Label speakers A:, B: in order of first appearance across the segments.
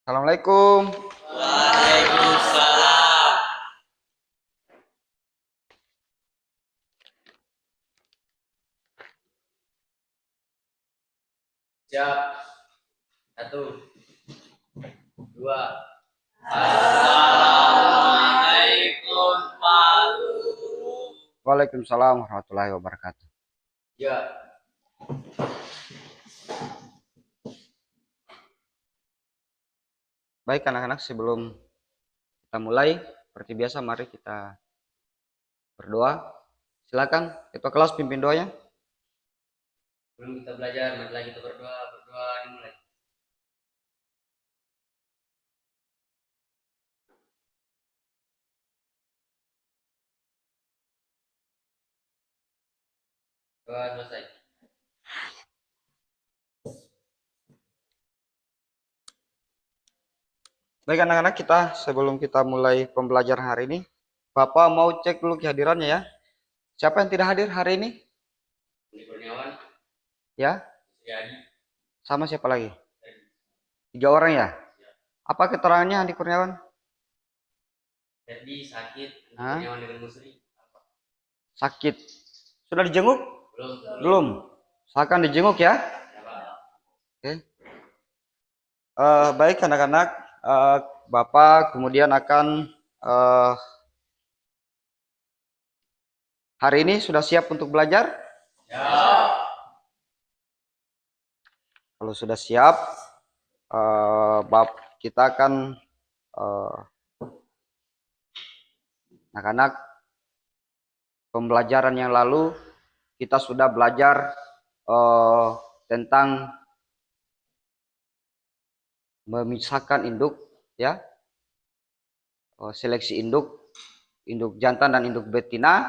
A: Assalamualaikum.
B: Waalaikumsalam. Siap. Satu, dua. Assalamualaikum Pak Guru.
A: Waalaikumsalam warahmatullahi wabarakatuh.
B: Ya.
A: Baik anak-anak, sebelum kita mulai, seperti biasa mari kita berdoa. Silakan ketua kelas pimpin doanya.
B: Belum kita belajar, mari kita berdoa dimulai. Doa selesai.
A: Baik anak-anak, sebelum kita mulai pembelajaran hari ini, Bapak mau cek dulu kehadirannya ya. Siapa yang tidak hadir hari ini?
B: Andi Kurniawan.
A: Ya.
B: Sriadi.
A: Sama siapa lagi? 3 orang ya? Apa keterangannya Andi Kurniawan?
B: Ferdi sakit. Andi Kurniawan dengan Musri.
A: Sakit. Sudah dijenguk?
B: Belum.
A: Silakan dijenguk ya. Oke. Baik anak-anak, Bapak kemudian akan hari ini sudah siap untuk belajar?
B: Ya.
A: Kalau sudah siap, kita akan anak-anak, pembelajaran yang lalu kita sudah belajar tentang memisahkan induk ya, seleksi induk jantan dan induk betina,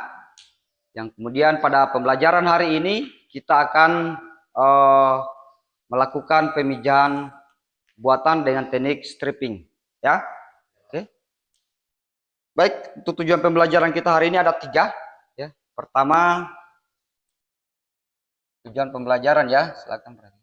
A: yang kemudian pada pembelajaran hari ini kita akan melakukan pemijahan buatan dengan teknik stripping ya. Oke. Baik, untuk tujuan pembelajaran kita hari ini ada 3 ya. Pertama, tujuan pembelajaran ya, silakan perhatikan.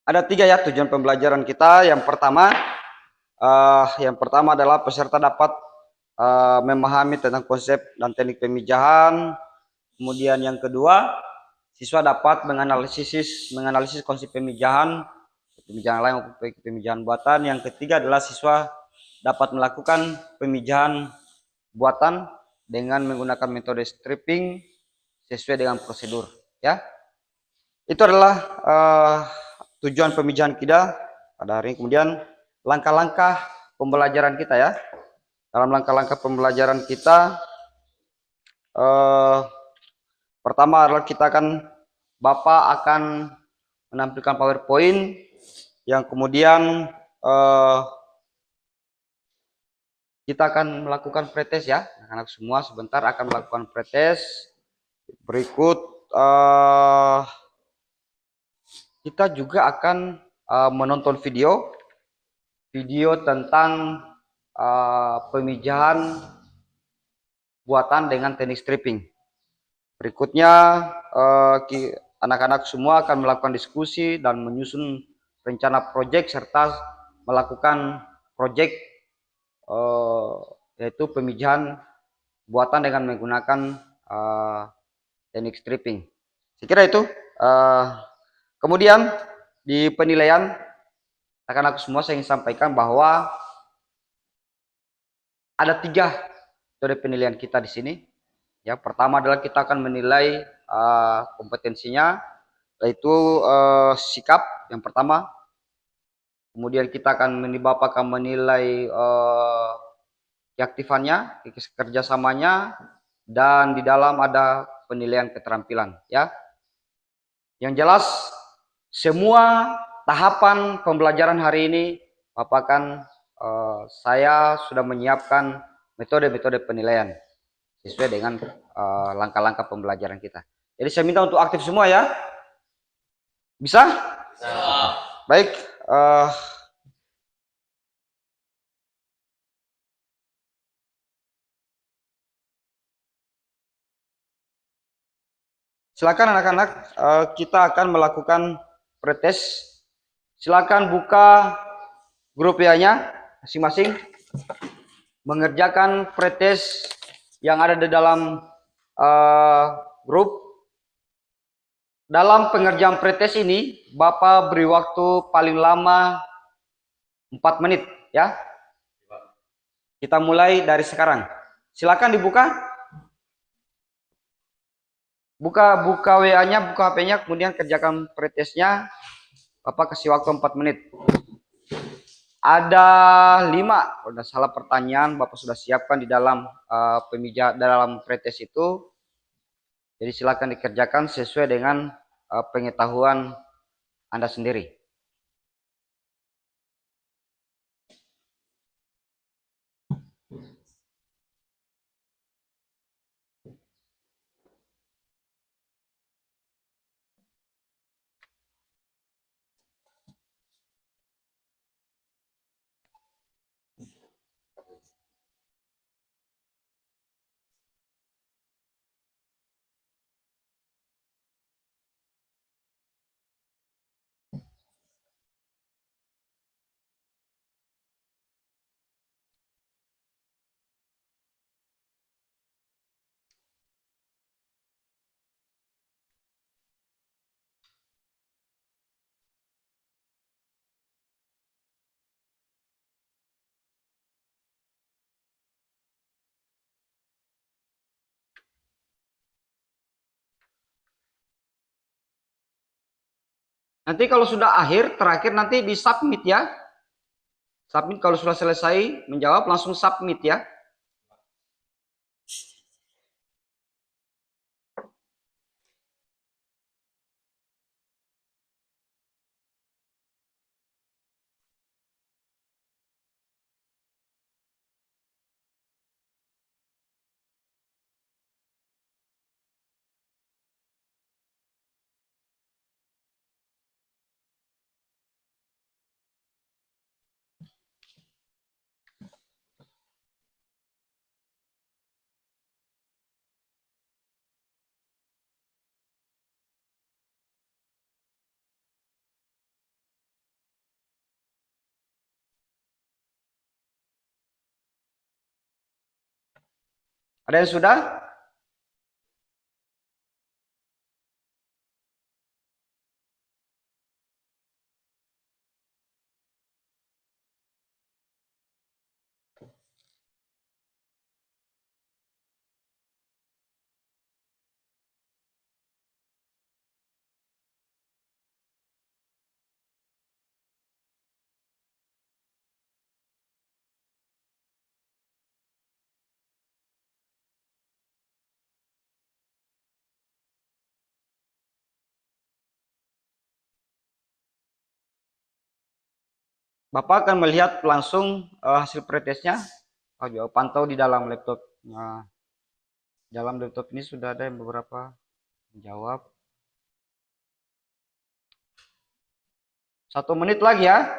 A: Ada 3 ya tujuan pembelajaran kita. Yang pertama adalah peserta dapat memahami tentang konsep dan teknik pemijahan. Kemudian yang kedua, siswa dapat menganalisis konsep pemijahan lain maupun pemijahan buatan. Yang ketiga adalah siswa dapat melakukan pemijahan buatan dengan menggunakan metode stripping sesuai dengan prosedur ya. Itu adalah tujuan pemijahan kita pada hari ini. Kemudian langkah-langkah pembelajaran kita ya. Dalam langkah-langkah pembelajaran kita, pertama adalah Bapak akan menampilkan PowerPoint, yang kemudian kita akan melakukan pretest ya. Anak-anak semua sebentar akan melakukan pretest. Berikut kita juga akan menonton video tentang pemijahan buatan dengan teknik stripping. Berikutnya anak-anak semua akan melakukan diskusi dan menyusun rencana proyek serta melakukan proyek yaitu pemijahan buatan dengan menggunakan teknik stripping. Saya kira itu. Kemudian di penilaian anak-anak semua saya ingin sampaikan bahwa ada 3 metode penilaian kita di sini. Ya, pertama adalah kita akan menilai kompetensinya, yaitu sikap yang pertama. Kemudian kita akan menilai keaktifannya, kerjasamanya, dan di dalam ada penilaian keterampilan. Ya, yang jelas semua tahapan pembelajaran hari ini, Bapak kan saya sudah menyiapkan metode-metode penilaian sesuai dengan langkah-langkah pembelajaran kita. Jadi saya minta untuk aktif semua ya. Bisa? Bisa. Baik. Silakan anak-anak, kita akan melakukan pretest. Silakan buka grup WA-nya masing-masing. Mengerjakan pretest yang ada di dalam grup. Dalam pengerjaan pretest ini, Bapak beri waktu paling lama 4 menit ya. Kita mulai dari sekarang. Silakan dibuka. Buka WA-nya, buka HP-nya, kemudian kerjakan pretestnya. Bapak kasih waktu 4 menit. Ada 5, kalau salah pertanyaan Bapak sudah siapkan di dalam dalam pretest itu. Jadi silakan dikerjakan sesuai dengan pengetahuan Anda sendiri. Nanti kalau sudah akhir, terakhir nanti di submit ya. Submit kalau sudah selesai menjawab langsung submit ya. Ada yang sudah? Bapak akan melihat langsung hasil pretestnya. Pantau di dalam laptop. Nah, dalam laptop ini sudah ada yang beberapa menjawab. 1 menit lagi ya.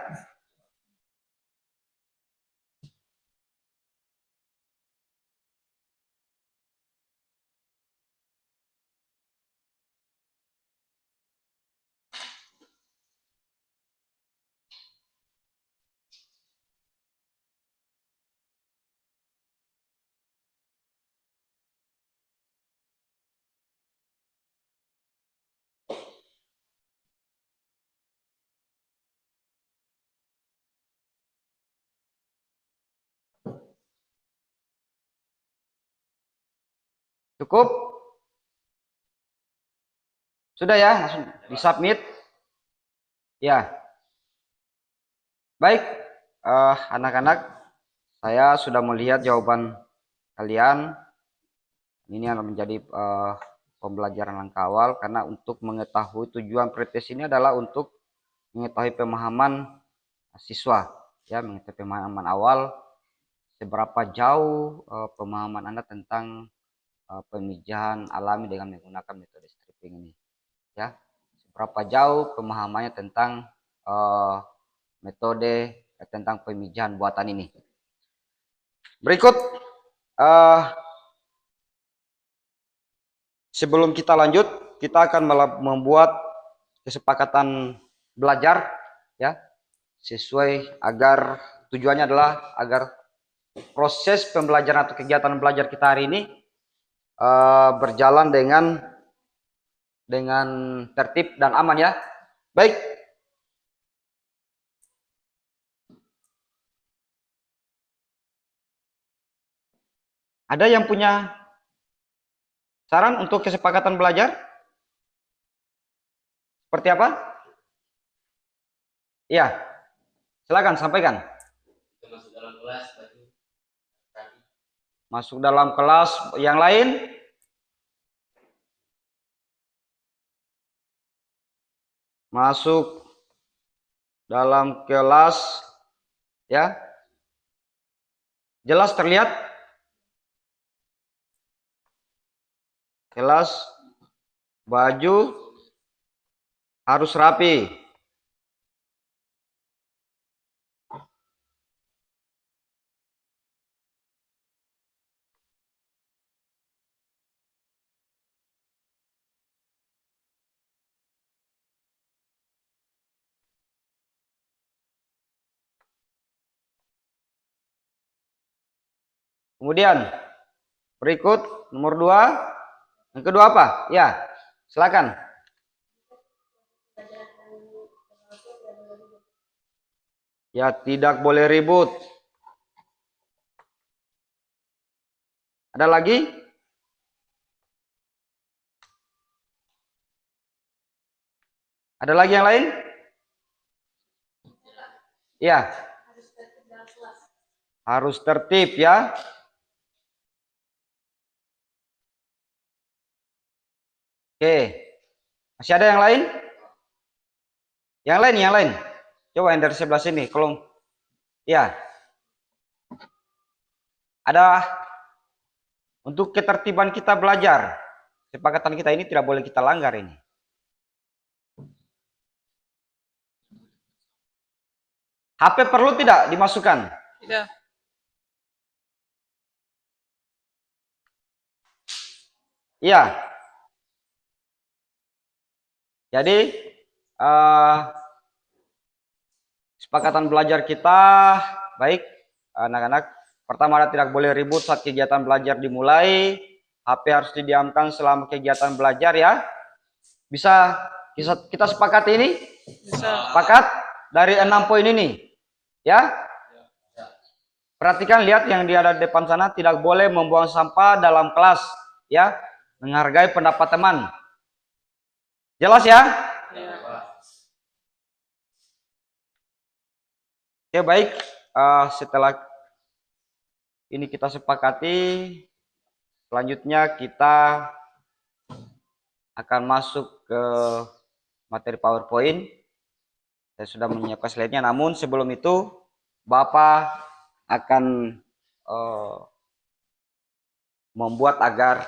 A: Cukup? Sudah ya, langsung disubmit. Ya. Baik, anak-anak, saya sudah melihat jawaban kalian. Ini akan menjadi pembelajaran langkah awal, karena untuk mengetahui tujuan pretest ini adalah untuk mengetahui pemahaman siswa, ya, mengetahui pemahaman awal, seberapa jauh pemahaman Anda tentang pemijahan alami dengan menggunakan metode stripping ini, ya, seberapa jauh pemahamannya tentang metode tentang pemijahan buatan ini. Berikut, sebelum kita lanjut, kita akan membuat kesepakatan belajar, ya, sesuai agar tujuannya adalah agar proses pembelajaran atau kegiatan belajar kita hari ini berjalan dengan tertib dan aman, ya. Baik. Ada yang punya saran untuk kesepakatan belajar? Seperti apa? Iya. Silakan sampaikan.
B: Kita masuk dalam kelas baju tadi.
A: Masuk dalam kelas yang lain? Masuk dalam kelas, ya. Jelas terlihat? Kelas baju harus rapi. Kemudian berikut nomor 2. Yang kedua apa? Ya, silakan. Ya, tidak boleh ribut. Ada lagi? Ada lagi yang lain? Ya. Harus tertib, ya. Oke. Masih ada yang lain? Yang lain. Coba yang dari sebelah sini, kolom. Ya. Ada untuk ketertiban kita belajar. Kesepakatan kita ini tidak boleh kita langgar ini. HP perlu tidak dimasukkan?
C: Tidak.
A: Iya. Jadi kesepakatan belajar kita, baik anak-anak. Pertama, tidak boleh ribut saat kegiatan belajar dimulai. HP harus didiamkan selama kegiatan belajar, ya. Bisa kita sepakati ini?
C: Bisa.
A: Sepakat dari 6 poin ini, ya. Perhatikan, lihat yang di ada depan sana, tidak boleh membuang sampah dalam kelas, ya. Menghargai pendapat teman. Jelas, ya?
C: Ya.
A: Oke, baik. Setelah ini kita sepakati, selanjutnya kita akan masuk ke materi PowerPoint. Saya sudah menyiapkan slide-nya, namun sebelum itu Bapak akan membuat agar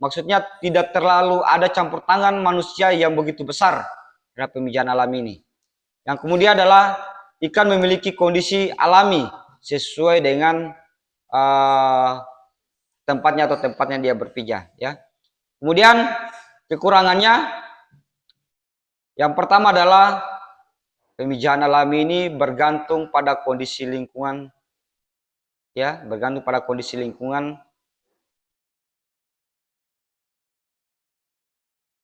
A: Maksudnya tidak terlalu ada campur tangan manusia yang begitu besar terhadap pemijahan alami ini. Yang kemudian adalah ikan memiliki kondisi alami sesuai dengan tempatnya atau tempatnya dia berpijah, ya. Kemudian kekurangannya yang pertama adalah pemijahan alami ini bergantung pada kondisi lingkungan, ya, bergantung pada kondisi lingkungan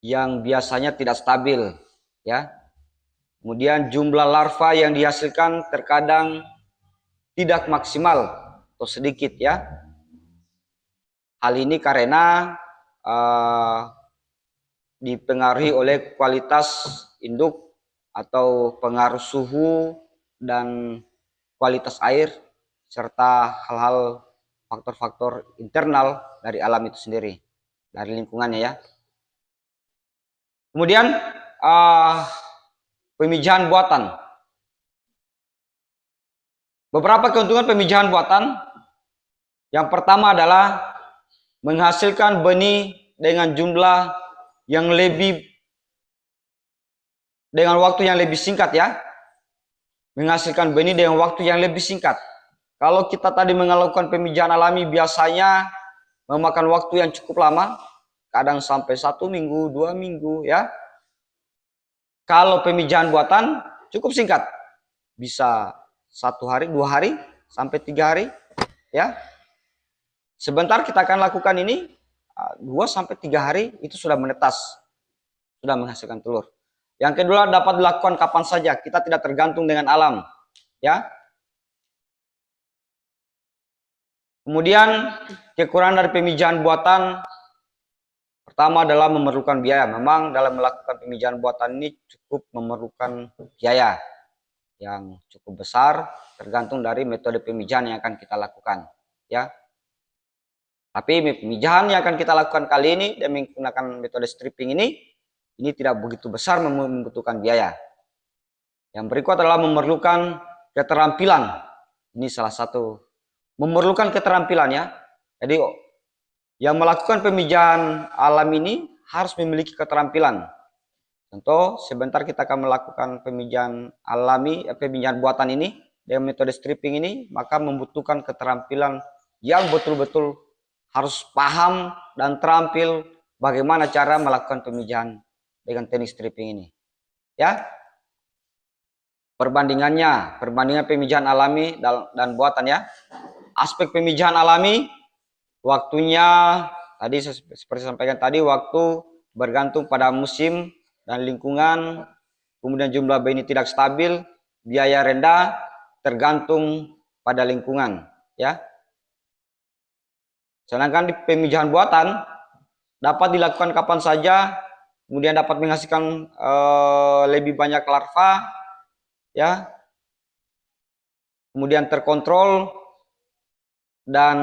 A: yang biasanya tidak stabil, ya. Kemudian jumlah larva yang dihasilkan terkadang tidak maksimal atau sedikit, ya. Hal ini karena dipengaruhi oleh kualitas induk atau pengaruh suhu dan kualitas air serta hal-hal faktor-faktor internal dari alam itu sendiri, dari lingkungannya, ya. Kemudian pemijahan buatan. Beberapa keuntungan pemijahan buatan. Yang pertama adalah menghasilkan benih dengan jumlah yang lebih, dengan waktu yang lebih singkat, ya. Menghasilkan benih dengan waktu yang lebih singkat. Kalau kita tadi melakukan pemijahan alami biasanya memakan waktu yang cukup lama, kadang sampai 1 minggu, 2 minggu, ya. Kalau pemijahan buatan cukup singkat, bisa 1 hari, 2 hari, sampai 3 hari, ya. Sebentar kita akan lakukan ini, 2 sampai 3 hari itu sudah menetas, sudah menghasilkan telur. Yang kedua, dapat dilakukan kapan saja, kita tidak tergantung dengan alam, ya. Kemudian kekurangan dari pemijahan buatan pertama adalah memerlukan biaya. Memang dalam melakukan pemijahan buatan ini cukup memerlukan biaya yang cukup besar, tergantung dari metode pemijahan yang akan kita lakukan, ya. Tapi pemijahan yang akan kita lakukan kali ini dan menggunakan metode stripping ini tidak begitu besar membutuhkan biaya. Yang berikut adalah memerlukan keterampilan. Ini salah satu memerlukan keterampilan, ya. Jadi yang melakukan pemijahan alam ini harus memiliki keterampilan. Contoh, sebentar kita akan melakukan pemijahan alami, pemijahan buatan ini dengan metode stripping ini, maka membutuhkan keterampilan yang betul-betul harus paham dan terampil bagaimana cara melakukan pemijahan dengan teknik stripping ini, ya. Perbandingan pemijahan alami dan buatan, ya. Aspek pemijahan alami, waktunya tadi seperti sampaikan tadi, waktu bergantung pada musim dan lingkungan, kemudian jumlah benih tidak stabil, biaya rendah, tergantung pada lingkungan, ya. Sedangkan di pemijahan buatan dapat dilakukan kapan saja, kemudian dapat menghasilkan lebih banyak larva, ya. Kemudian terkontrol dan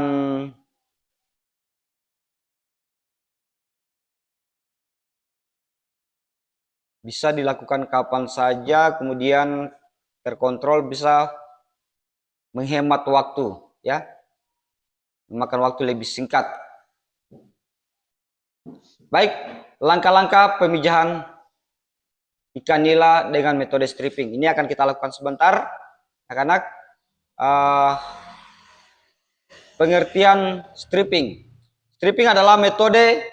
A: bisa dilakukan kapan saja, kemudian terkontrol, bisa menghemat waktu, ya. Memakan waktu lebih singkat. Baik, langkah-langkah pemijahan ikan nila dengan metode stripping. Ini akan kita lakukan sebentar, anak-anak. Pengertian stripping. Stripping adalah metode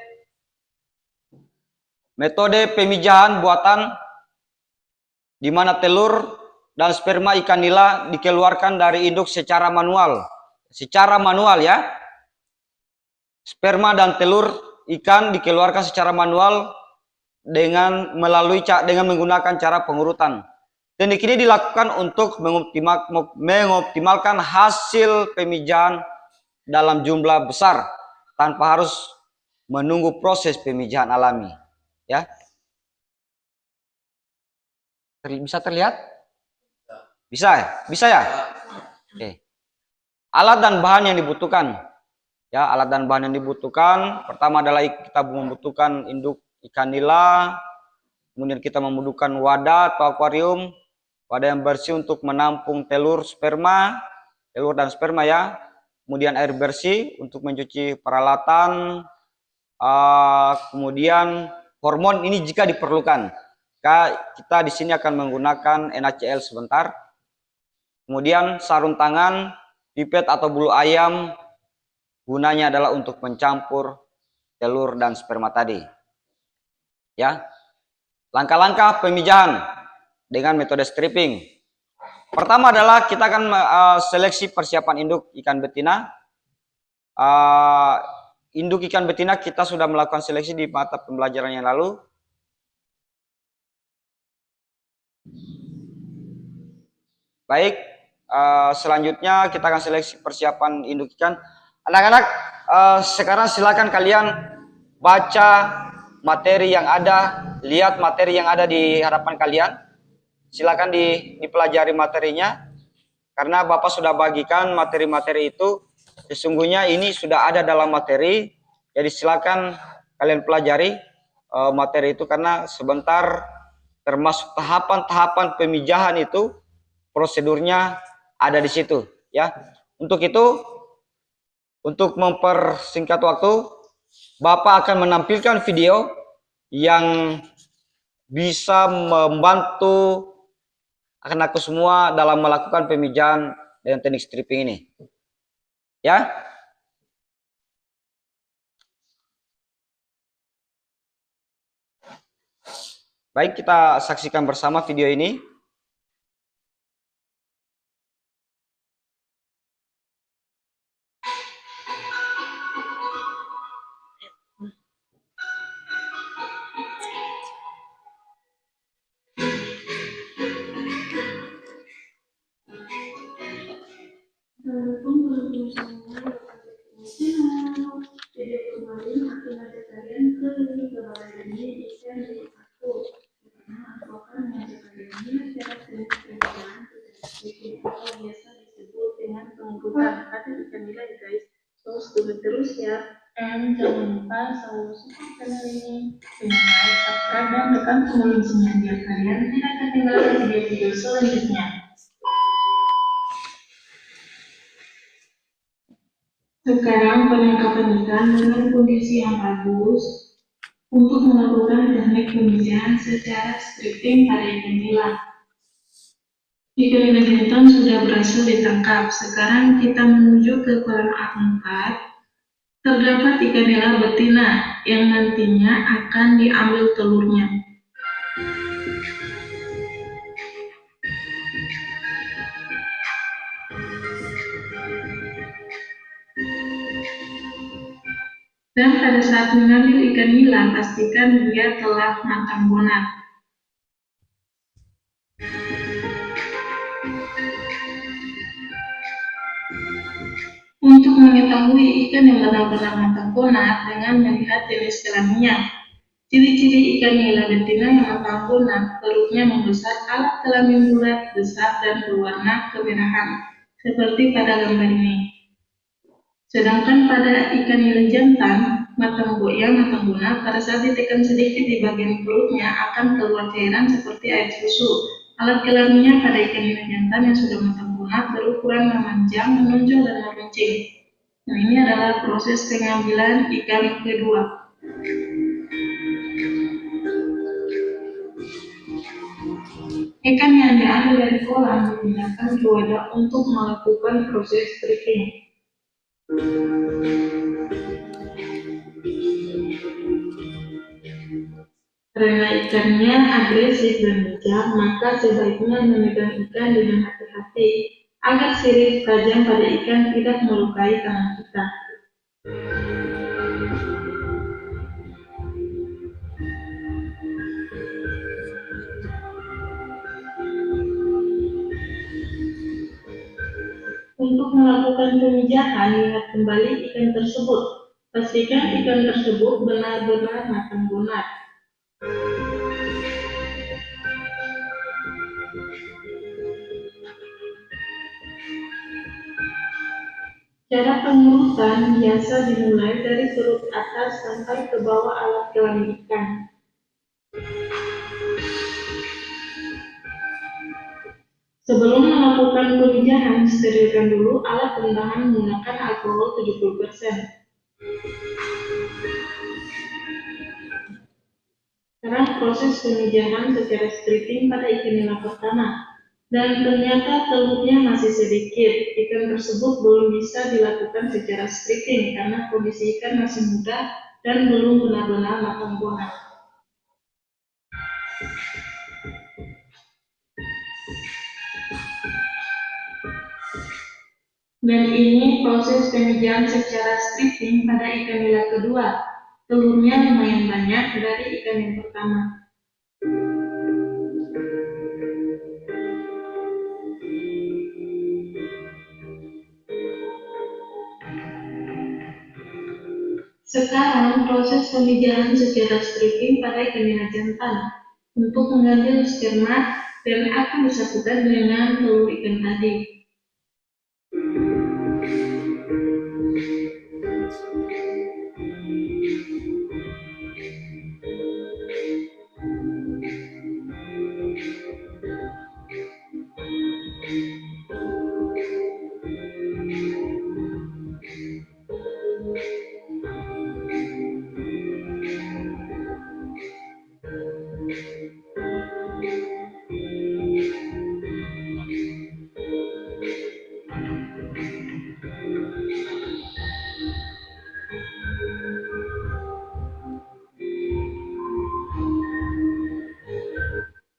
A: pemijahan buatan di mana telur dan sperma ikan nila dikeluarkan dari induk secara manual. Secara manual, ya. Sperma dan telur ikan dikeluarkan secara manual dengan menggunakan cara pengurutan. Teknik ini dilakukan untuk mengoptimalkan hasil pemijahan dalam jumlah besar tanpa harus menunggu proses pemijahan alami, ya. Bisa terlihat? Bisa ya? Bisa ya? Oke. Alat dan bahan yang dibutuhkan. Ya, alat dan bahan yang dibutuhkan. Pertama adalah kita membutuhkan induk ikan nila. Kemudian kita membutuhkan wadah atau akuarium. Wadah yang bersih untuk menampung telur dan sperma, ya. Kemudian air bersih untuk mencuci peralatan, kemudian hormon ini jika diperlukan. Kita di sini akan menggunakan NaCl sebentar. Kemudian sarung tangan, pipet atau bulu ayam, gunanya adalah untuk mencampur telur dan sperma tadi. Ya. Langkah-langkah pemijahan dengan metode stripping. Pertama adalah kita akan seleksi persiapan induk ikan betina. Induk ikan betina kita sudah melakukan seleksi di mata pembelajaran yang lalu. Baik, selanjutnya kita akan seleksi persiapan induk ikan. Anak-anak, sekarang silakan kalian baca materi yang ada, lihat materi yang ada di hadapan kalian. Silakan dipelajari materinya, karena Bapak sudah bagikan materi-materi itu. Sesungguhnya ini sudah ada dalam materi, jadi silakan kalian pelajari materi itu, karena sebentar termasuk tahapan-tahapan pemijahan itu prosedurnya ada di situ ya. Untuk itu, untuk mempersingkat waktu, Bapak akan menampilkan video yang bisa membantu anak-anakku semua dalam melakukan pemijahan dengan teknik stripping ini. Ya. Baik, kita saksikan bersama video ini.
C: Terus ya, dan jangan lupa selalu support channel ini dengan like, subscribe, dan tekan tombol loncengnya biar kalian tidak ketinggalan video-video selanjutnya. Sekarang penangkapan ikan dengan kondisi yang bagus untuk melakukan teknik pemijahan secara stripping pada ikan nila. Ikan jantan sudah berhasil ditangkap. Sekarang kita menuju ke kolam A4. Terdapat ikan nila betina yang nantinya akan diambil telurnya. Dan pada saat mengambil ikan nila, pastikan dia telah matang bonat. Untuk mengetahui ikan yang benar-benar matang bonat dengan melihat jenis kelaminnya. Ciri-ciri ikan nila betina yang matang bonat, perutnya membesar, alat kelamin bulat, besar, dan berwarna kemerahan, seperti pada gambar ini. Sedangkan pada ikan nila jantan, matang bonat, pada saat ditekan sedikit di bagian perutnya akan keluar cairan seperti air susu. Alat kelaminnya pada ikan nila jantan yang sudah matang bonat berukuran memanjang, menonjol, dan meruncing. Nah, ini adalah proses pengambilan ikan kedua. Ikan yang diambil dari kolam dipindahkan ke wadah untuk melakukan proses stripping. Karena ikannya agresif dan kejam, maka sebaiknya memegang ikan dengan hati-hati agar sirip tajam pada ikan tidak melukai tangan kita. Untuk melakukan pemijahan, lihat kembali ikan tersebut. Pastikan ikan tersebut benar-benar matang bonat. Cara pengurutan biasa dimulai dari perut atas sampai ke bawah alat kelamin ikan. Sebelum melakukan pemijahan, sterilkan dulu alat pendahan menggunakan alkohol 70%. melakukan proses pemijahan secara stripping pada ikan nila pertama. Dan ternyata telurnya masih sedikit. Ikan tersebut belum bisa dilakukan secara stripping karena kondisi ikan masih muda dan belum benar-benar matang sempurna. Dan ini proses pemijahan secara stripping pada ikan nila kedua. Telurnya lumayan banyak dari ikan yang pertama. Sekarang proses pemijahan secara stripping pada ikan nila jantan untuk mengambil sperma dan akan disatukan dengan telur ikan tadi.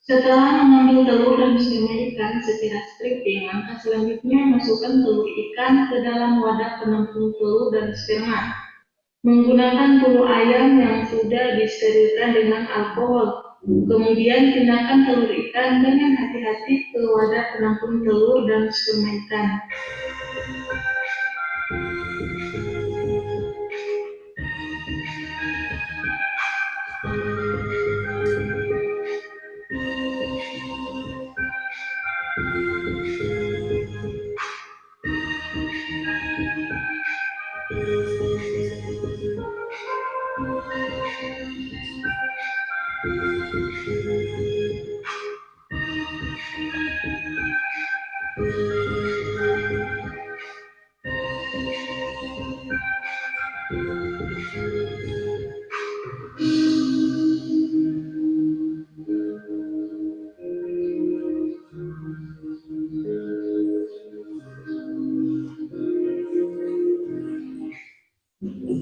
C: Setelah mengambil telur dan sperma ikan secara stripping, langkah selanjutnya masukkan telur ikan ke dalam wadah penampung telur dan sperma. Menggunakan bulu ayam yang sudah disterilkan dengan alkohol. Kemudian pindahkan telur ikan dengan hati-hati ke wadah penampung telur dan sperma ikan.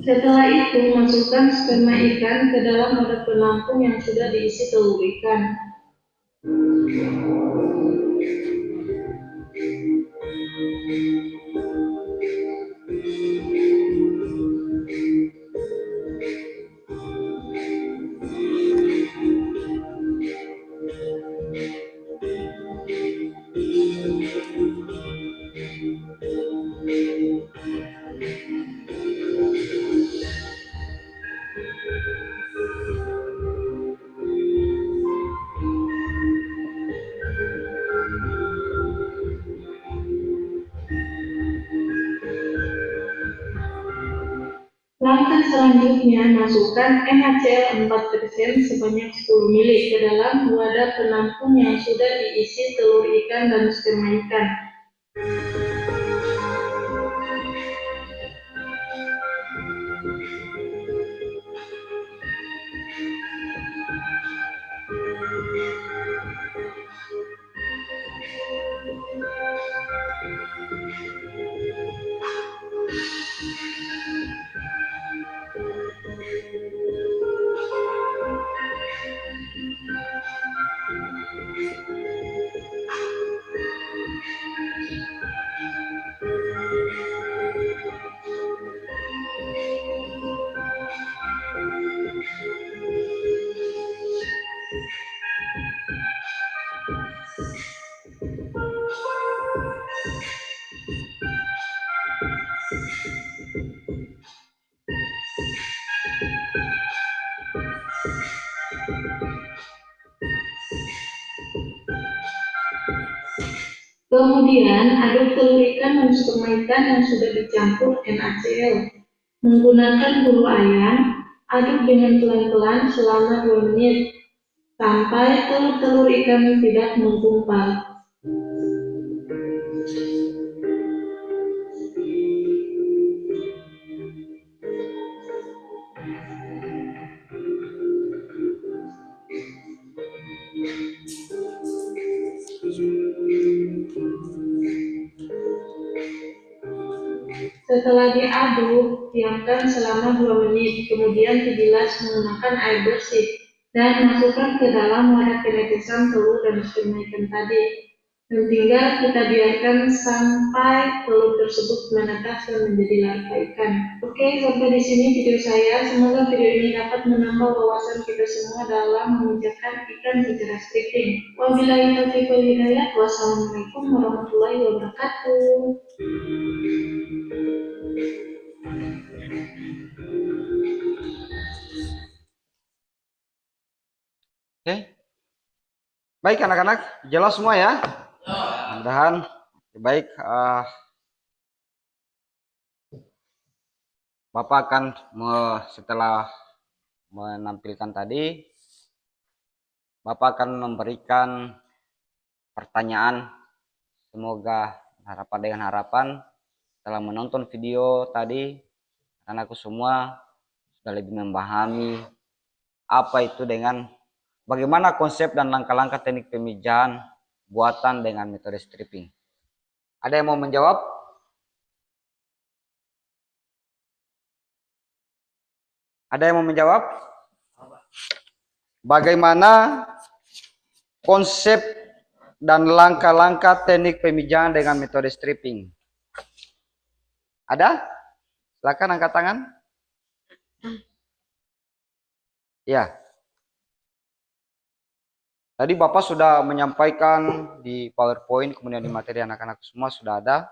C: Setelah itu, masukkan sperma ikan ke dalam wadah penampung yang sudah diisi telur ikan. Langkah selanjutnya, masukkan NaCl 4% sebanyak 10 ml ke dalam wadah penampung yang sudah diisi telur ikan dan sperma ikan. Kemudian, aduk telur ikan dan sperma ikan yang sudah dicampur NaCl. Menggunakan bulu ayam, aduk dengan pelan-pelan selama 2 menit, sampai telur-telur ikan tidak menggumpal. Setelah diaduk, diamkan selama 2 menit, kemudian dibilas menggunakan air bersih, dan masukkan ke dalam wadah penetesan telur dan sperma ikan tadi. Dan tinggal kita biarkan sampai telur tersebut menetas dan menjadi larva ikan. Oke, sampai di sini video saya. Semoga video ini dapat menambah wawasan kita semua dalam mengerjakan ikan secara stripping. Wabillahi taufiq wal hidayah. Wassalamualaikum warahmatullahi wabarakatuh.
A: Oke. Baik anak-anak, jelas semua ya? Mudah-mudahan baik. Bapak akan setelah menampilkan tadi, Bapak akan memberikan pertanyaan. Semoga dengan harapan setelah menonton video tadi, anakku semua sudah lebih memahami apa itu dengan bagaimana konsep dan langkah-langkah teknik pemijahan buatan dengan metode stripping. Ada yang mau menjawab? Ada yang mau menjawab? Bagaimana konsep dan langkah-langkah teknik pemijahan dengan metode stripping? Ada? Silakan angkat tangan. Ya. Tadi Bapak sudah menyampaikan di PowerPoint, kemudian di materi anak-anak semua sudah ada.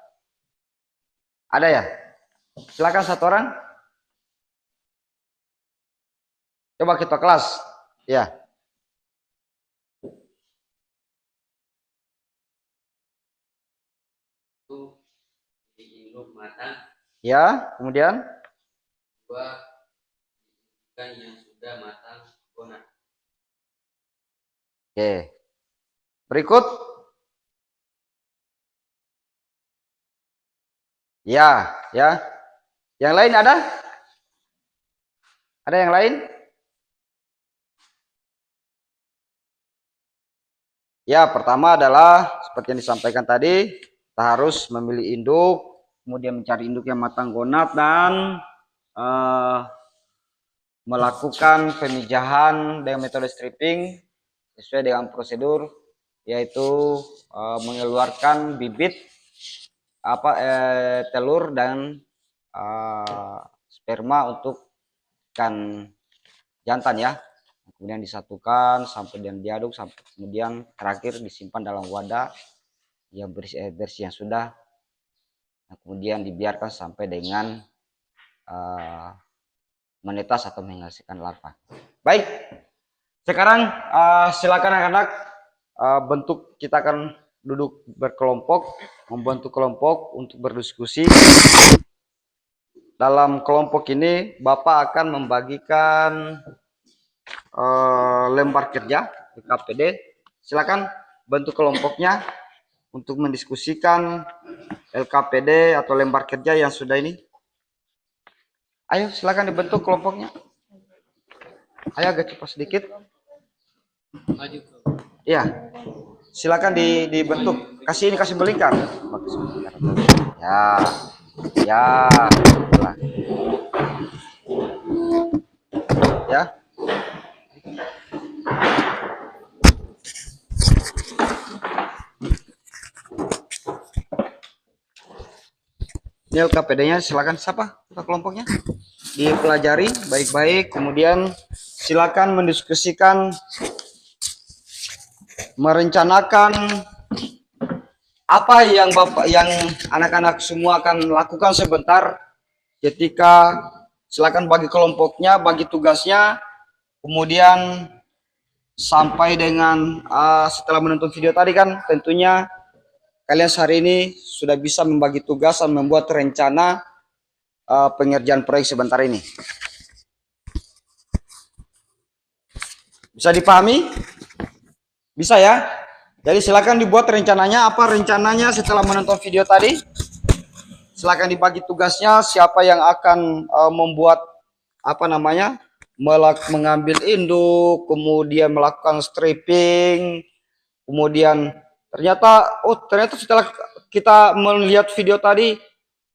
A: Ada ya? Silakan satu orang. Coba kita kelas. Ya.
B: Diinduk matang.
A: Ya, kemudian?
B: Dua, ikan yang sudah matang gonak.
A: Oke. Berikut. Ya, ya. Yang lain ada? Ada yang lain? Ya, pertama adalah seperti yang disampaikan tadi, kita harus memilih induk, kemudian mencari induk yang matang gonak dan melakukan pemijahan dengan metode stripping sesuai dengan prosedur, yaitu mengeluarkan bibit telur dan sperma untuk ikan jantan ya. Kemudian disatukan sampai dan diaduk sampai kemudian terakhir disimpan dalam wadah yang bersih yang sudah. Nah, kemudian dibiarkan sampai dengan menetas atau menghasilkan larva. Baik, sekarang silakan anak-anak bentuk, kita akan duduk berkelompok, membentuk kelompok untuk berdiskusi. Dalam kelompok ini Bapak akan membagikan lembar kerja LKPD. Silakan bentuk kelompoknya untuk mendiskusikan LKPD atau lembar kerja yang sudah ini. Ayo silakan dibentuk kelompoknya. Ayo agak cepat sedikit. Iya, silakan dibentuk. Kasih melingkar. Ya, ya, ya. Ini LKPD-nya silakan siapa kelompoknya dipelajari baik-baik, kemudian silakan mendiskusikan, merencanakan apa yang anak-anak semua akan lakukan sebentar ketika, silakan bagi kelompoknya, bagi tugasnya, kemudian sampai dengan setelah menonton video tadi kan tentunya kalian hari ini sudah bisa membagi tugas dan membuat rencana pengerjaan proyek sebentar ini. Bisa dipahami? Bisa ya? Jadi silakan dibuat rencananya. Apa rencananya setelah menonton video tadi? Silakan dibagi tugasnya, siapa yang akan membuat mengambil induk, kemudian melakukan stripping, kemudian ternyata setelah kita melihat video tadi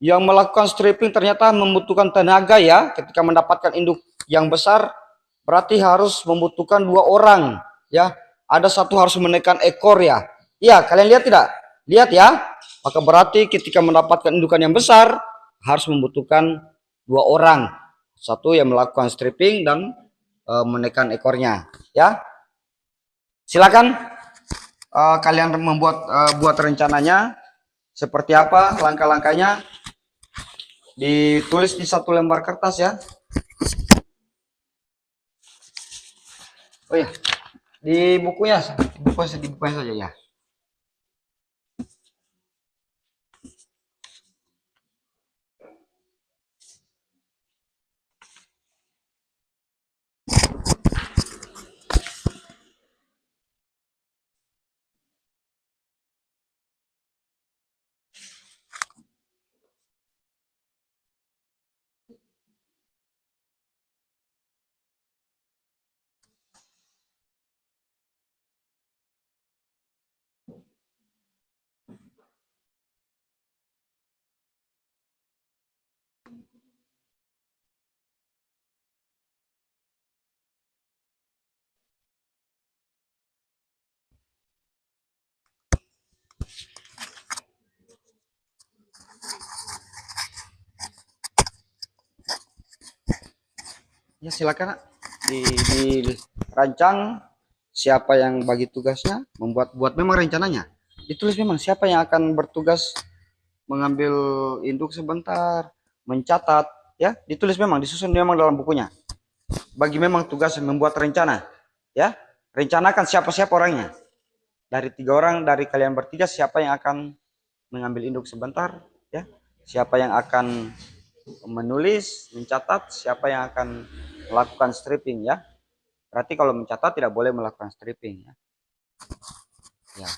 A: Yang melakukan stripping ternyata membutuhkan tenaga ya. Ketika mendapatkan induk yang besar, berarti harus membutuhkan 2 orang ya. Ada satu harus menekan ekor ya. Iya, kalian lihat tidak? Lihat ya. Maka berarti ketika mendapatkan indukan yang besar, harus membutuhkan 2 orang. Satu yang melakukan stripping dan menekan ekornya ya. Silakan kalian buat rencananya seperti apa langkah-langkahnya, ditulis di satu lembar kertas ya. Oh ya, di bukunya saja ya. Ya silakan dirancang siapa yang bagi tugasnya buat memang rencananya. Ditulis memang siapa yang akan bertugas mengambil induk sebentar, mencatat ya, ditulis memang disusun memang dalam bukunya. Bagi memang tugas membuat rencana ya. Rencanakan siapa-siapa orangnya. Dari 3 orang dari kalian bertiga siapa yang akan mengambil induk sebentar ya. Siapa yang akan menulis, mencatat, siapa yang akan melakukan stripping ya. Berarti kalau mencatat tidak boleh melakukan stripping ya. Ya.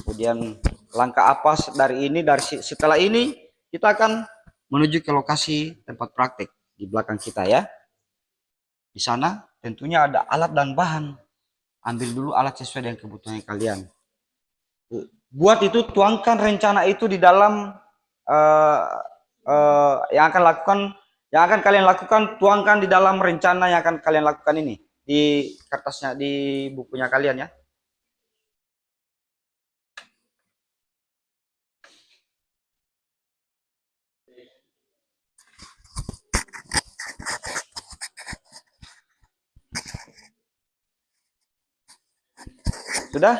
A: Kemudian langkah apa setelah ini kita akan menuju ke lokasi tempat praktek di belakang kita ya. Di sana tentunya ada alat dan bahan. Ambil dulu alat sesuai dengan kebutuhan kalian. Buat itu, tuangkan rencana itu di dalam yang akan kalian lakukan, tuangkan di dalam rencana yang akan kalian lakukan ini di kertasnya, di bukunya kalian ya. Sudah?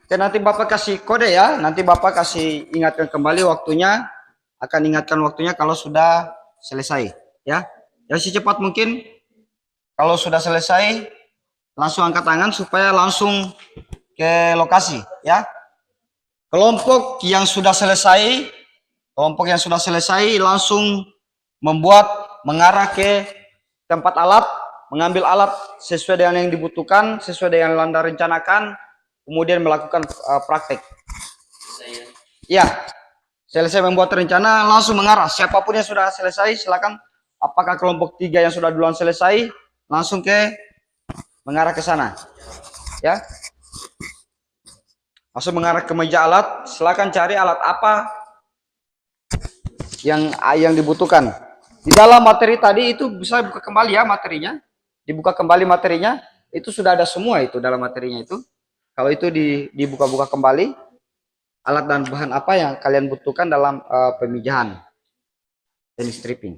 A: Oke, nanti Bapak kasih kode ya. Nanti Bapak kasih ingatkan kembali waktunya. Akan ingatkan waktunya kalau sudah selesai ya. Yang secepat mungkin. Kalau sudah selesai, langsung angkat tangan supaya langsung ke lokasi ya. Kelompok yang sudah selesai langsung mengarah ke tempat alat, mengambil alat sesuai dengan yang dibutuhkan, sesuai dengan yang Anda rencanakan, kemudian melakukan praktek. Ya, selesai membuat rencana langsung mengarah. Siapapun yang sudah selesai silakan. Apakah kelompok 3 yang sudah duluan selesai langsung mengarah ke sana. Ya. Langsung mengarah ke meja alat, silakan cari alat apa yang dibutuhkan. Di dalam materi tadi itu bisa buka kembali ya materinya. Dibuka kembali materinya, itu sudah ada semua itu dalam materinya itu. Kalau itu dibuka-buka kembali, alat dan bahan apa yang kalian butuhkan dalam pemijahan dan stripping.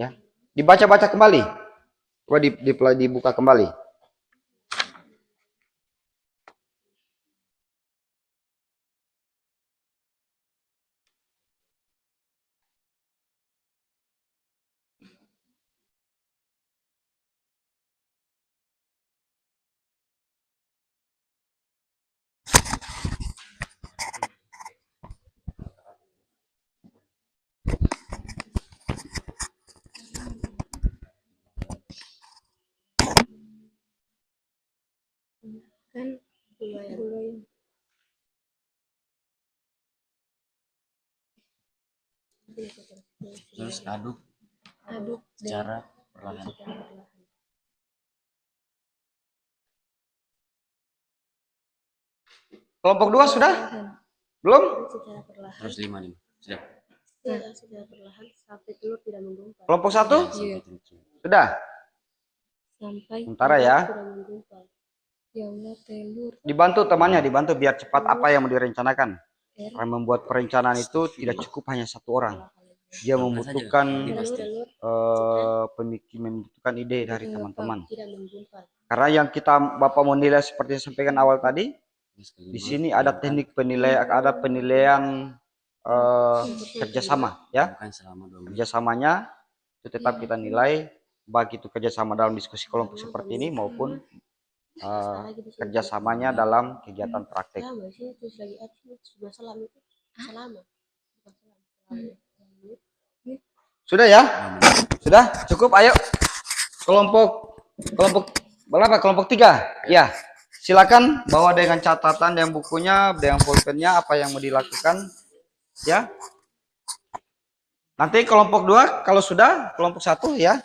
A: Ya. Dibaca-baca kembali. Coba dibuka kembali. Terus aduk secara perlahan. Kelompok 2 sudah? Belum?
D: Secara perlahan.
B: Terus 5 nih. Sudah.
D: Secara perlahan sampai telur tidak menggumpal.
A: Kelompok 1?
D: Iya.
A: Sudah?
D: Sampai
A: Sementara
D: telur
A: ya.
D: tidak menggumpal. Ya Allah, telur.
A: Dibantu temannya, dibantu biar cepat apa yang mau direncanakan. Karena membuat perencanaan itu tidak cukup hanya satu orang. Dia membutuhkan membutuhkan ide dari teman-teman.
D: Tidak menggumpal.
A: Karena yang Bapak mau nilai seperti yang sampaikan awal tadi, di sini ada teknik penilaian, ada penilaian kerjasama, ya. Kerjasamanya itu tetap kita nilai, baik itu kerjasama dalam diskusi kelompok seperti ini maupun kerjasamanya dalam kegiatan praktek. Sudah ya? Sudah? Cukup? Ayo. Kelompok berapa? Kelompok 3. Ya. Silakan bawa dengan catatan dan bukunya, dengan pulpennya apa yang mau dilakukan. Ya. Nanti kelompok 2 kalau sudah, kelompok 1 ya.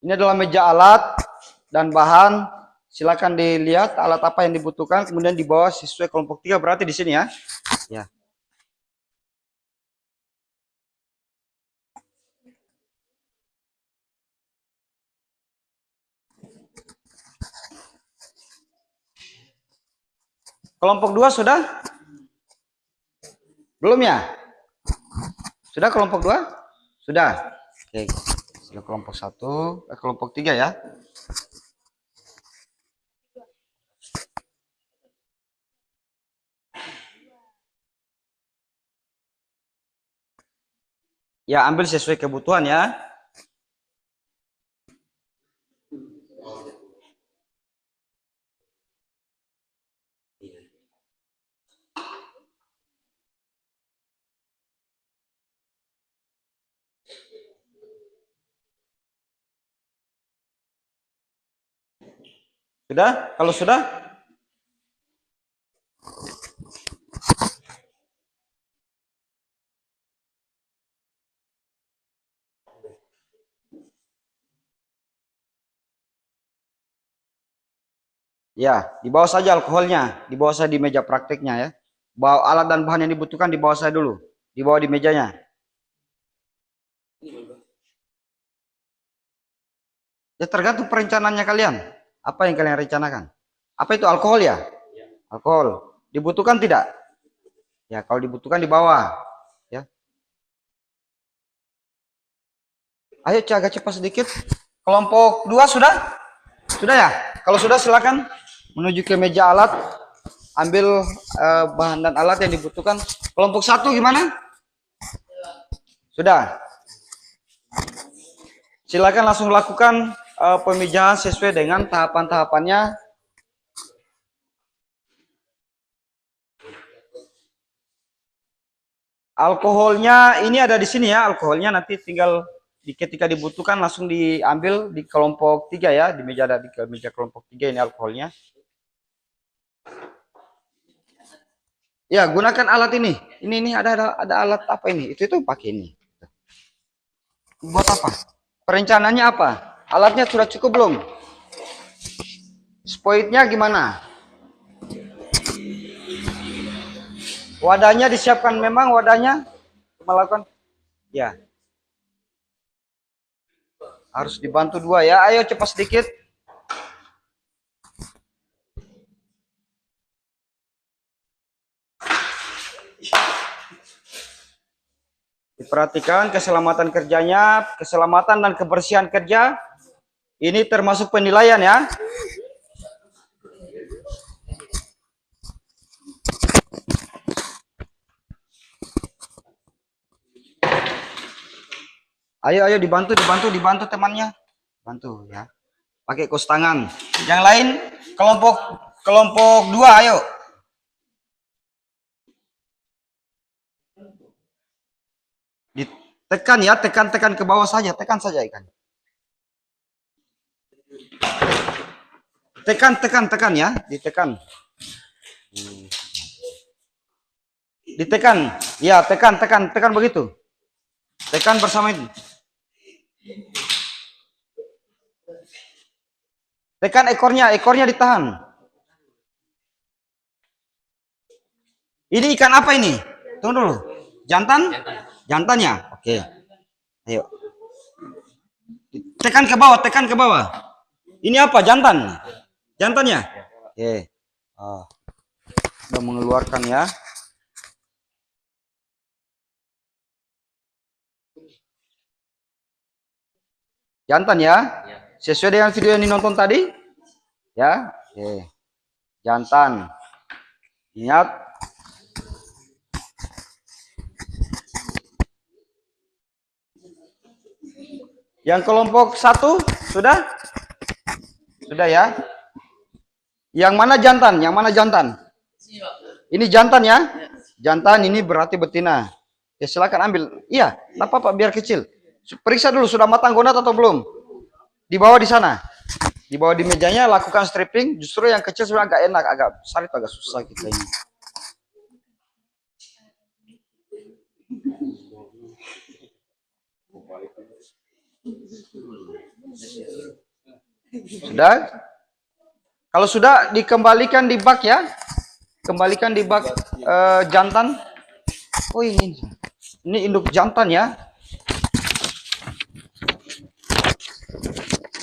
A: Ini adalah meja alat dan bahan. Silakan dilihat alat apa yang dibutuhkan, kemudian dibawa sesuai kelompok 3 berarti di sini ya. Ya. Kelompok 2 sudah? Belum ya? Sudah kelompok 2? Sudah. Oke. Sudah kelompok 1, kelompok 3 ya. Ya, ambil sesuai kebutuhan ya. Sudah? Kalau sudah? Ya, dibawa saja alkoholnya, dibawa saya di meja prakteknya ya. Bawa alat dan bahan yang dibutuhkan dibawa saya dulu, dibawa di mejanya. Ya tergantung perencanaannya kalian. Apa yang kalian rencanakan? Apa itu alkohol ya? Alkohol. Dibutuhkan tidak? Ya, kalau dibutuhkan dibawa. Ya. Ayo agak cepat sedikit. Kelompok 2 sudah? Sudah ya? Kalau sudah silakan menuju ke meja alat. Ambil bahan dan alat yang dibutuhkan. Kelompok 1 gimana? Sudah. Silakan langsung lakukan pemijahan sesuai dengan tahapan-tahapannya. Alkoholnya ini ada di sini ya, alkoholnya nanti tinggal ketika dibutuhkan langsung diambil di kelompok 3 ya, di meja kelompok 3 ini alkoholnya. Ya, gunakan alat ini. Ini ada alat apa ini? Itu pakai ini. Buat apa? Perencanaannya apa? Alatnya sudah cukup belum? Spoitnya gimana? Wadahnya disiapkan memang wadahnya melakukan ya. Harus dibantu 2 ya. Ayo cepat sedikit. Diperhatikan keselamatan kerjanya, keselamatan dan kebersihan kerja. Ini termasuk penilaian ya. Ayo dibantu temannya. Bantu ya. Pakai kaos tangan. Yang lain kelompok 2 ayo. Ditekan ya, tekan ke bawah saja, tekan saja ikan. Tekan ya, ditekan. Ditekan. Ya, tekan begitu. Tekan bersama ini. Tekan ekornya, ekornya ditahan. Ini ikan apa ini? Tunggu dulu. Jantan? Jantan ya? Oke. Ayo. Tekan ke bawah, tekan ke bawah. Ini apa? Jantan? Jantannya? Oke. Oh. Sudah mengeluarkan ya. Jantan ya? Sesuai dengan video yang dinonton tadi? Ya? Oke. Jantan. Ingat. Yang kelompok 1 sudah? Sudah ya? Yang mana jantan? Yang mana jantan? Ini jantan ya? Jantan ini berarti betina. Ya silakan ambil. Iya, enggak apa-apa biar kecil. Periksa dulu sudah matang gonat atau belum? Di bawah di sana. Di bawah di mejanya lakukan stripping. Justru yang kecil sudah agak enak, agak besar itu agak susah kita ini. Sudah? Kalau sudah dikembalikan di bak ya. Kembalikan di bak jantan. Oh ini induk jantan ya.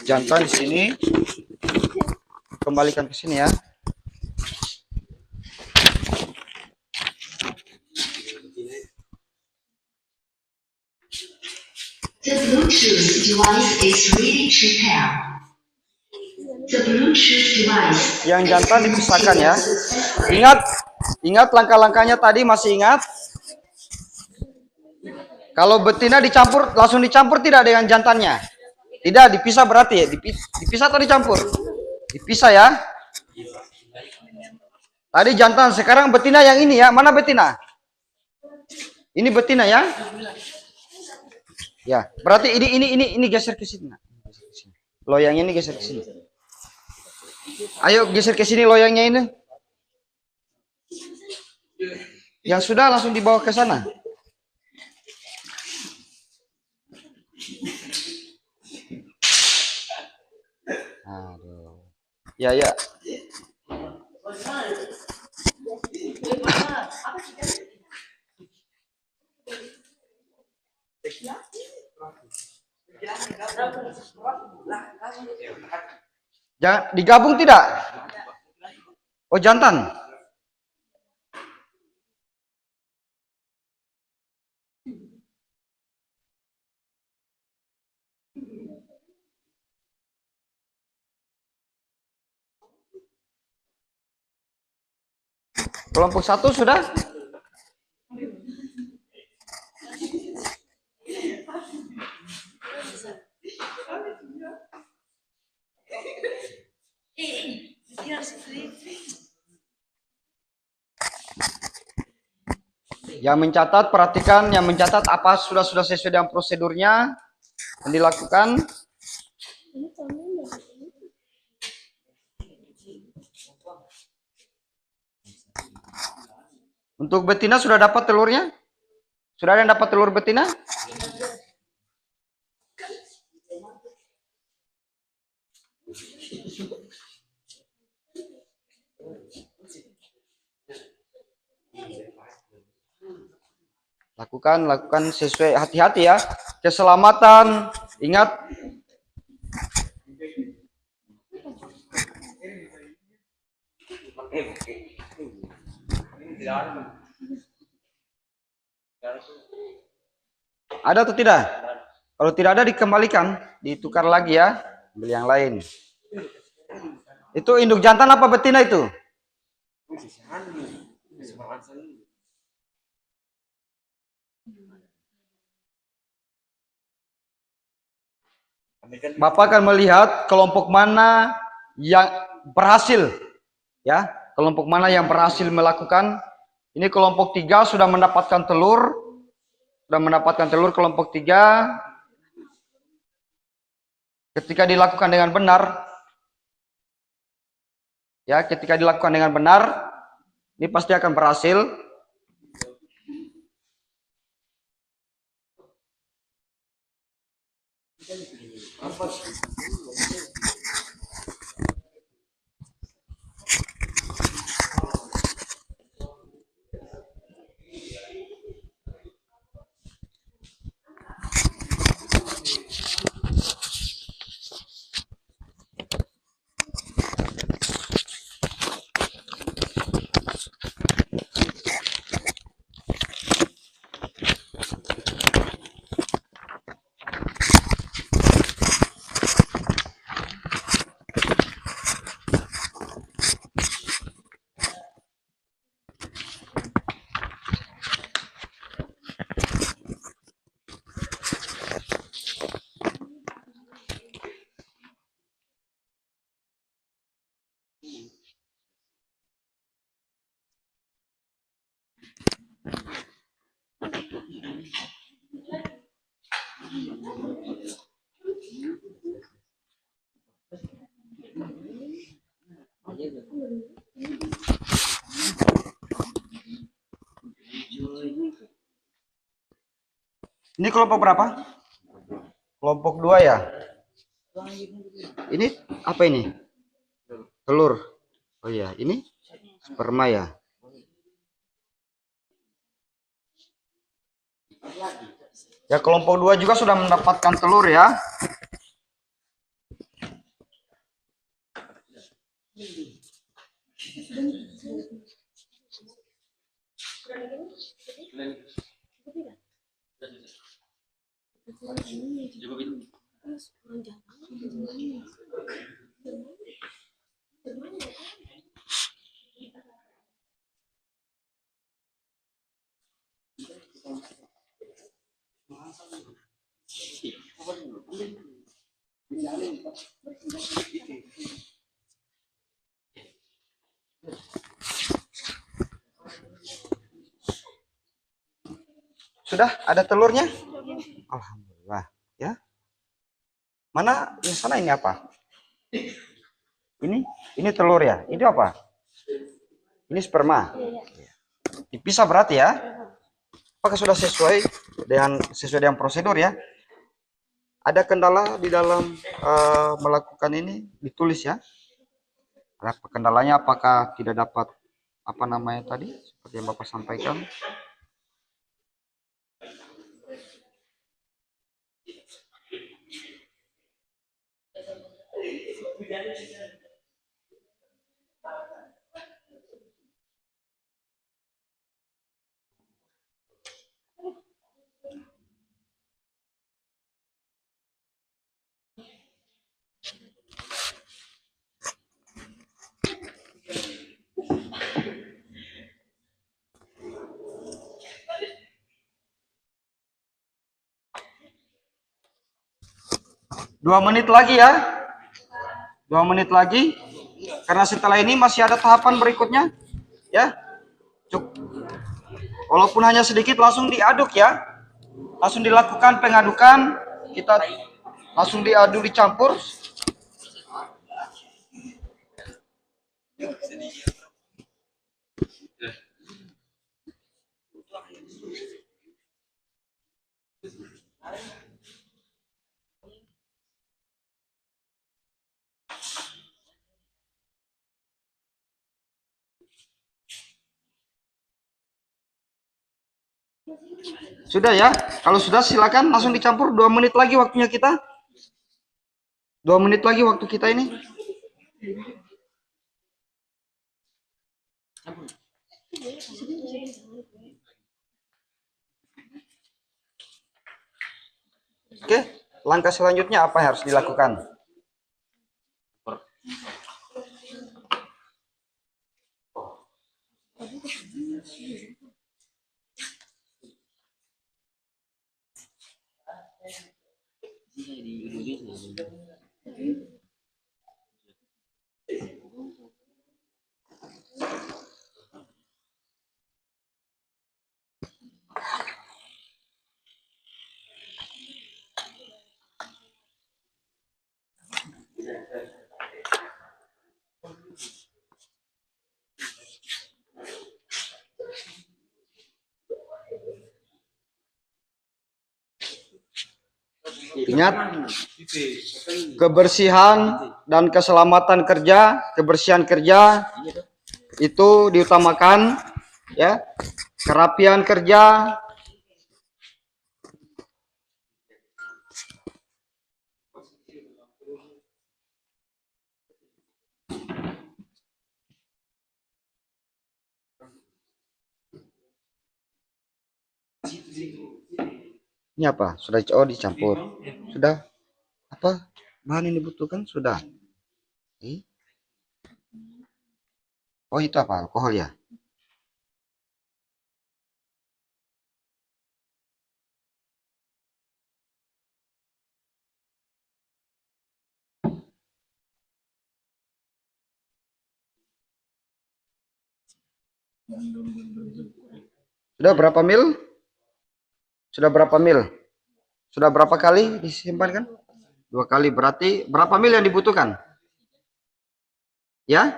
A: Jantan di sini. Kembalikan ke sini ya.
E: The Bluetooth device is ready to pair. The Bluetooth device.
A: Yang jantan dipisahkan ya. Ingat langkah-langkahnya tadi, masih ingat? Kalau betina dicampur, langsung dicampur tidak dengan jantannya? Tidak, dipisah berarti ya. Dipisah atau dicampur? Dipisah ya. Tadi jantan, sekarang betina yang ini ya. Mana betina? Ini betina ya. Ya, berarti ini geser ke sini. Loyangnya ini geser ke sini. Ayo geser ke sini loyangnya ini. Yang sudah langsung dibawa ke sana. Aduh. Ya. Jangan digabung tidak? Oh jantan. Kelompok 1 sudah? Yang mencatat, perhatikan yang mencatat apa sudah sesuai dengan prosedurnya yang dilakukan. Untuk betina sudah dapat telurnya? Sudah ada yang dapat telur betina? Lakukan sesuai, hati-hati ya. Keselamatan, ingat. Ada atau tidak? Kalau tidak ada dikembalikan, ditukar lagi ya. Ambil yang lain. Itu induk jantan apa betina itu? Bapak akan melihat kelompok mana yang berhasil, ya, kelompok mana yang berhasil melakukan. Ini kelompok 3 sudah mendapatkan telur, kelompok 3. Ketika dilakukan dengan benar, ya, ketika dilakukan dengan benar, ini pasti akan berhasil. Ini kelompok berapa? Kelompok 2 ya. Ini apa ini? Telur. Oh iya, ini sperma ya. Ya, kelompok 2 juga sudah mendapatkan telur ya. Sudah ada telurnya? Alhamdulillah ya. Mana yang sana ini apa? Ini telur ya. Ini apa? Ini sperma. Dipisah berarti ya. Apakah sudah sesuai dengan prosedur ya? Ada kendala di dalam melakukan ini ditulis ya. Ada kendalanya, apakah tidak dapat apa namanya tadi seperti yang Bapak sampaikan. Dua menit lagi ya. 2 menit lagi. Karena setelah ini masih ada tahapan berikutnya. Ya. Walaupun hanya sedikit, langsung diaduk ya. Langsung dilakukan pengadukan. Kita langsung diaduk, dicampur. Sudah ya. Kalau sudah silakan langsung dicampur. 2 menit lagi waktunya kita. 2 menit lagi waktu kita ini. Oke, langkah selanjutnya apa yang harus dilakukan? Ingat, kebersihan dan keselamatan kerja, kebersihan kerja itu diutamakan ya. Kerapian kerja, ini apa? Sudah dicampur. Sudah apa? Bahan yang dibutuhkan sudah. Oh, itu apa? Alkohol ya? Sudah berapa mil? Sudah berapa mil? Sudah berapa kali disimpan kan? 2 kali, berarti berapa mil yang dibutuhkan? Ya?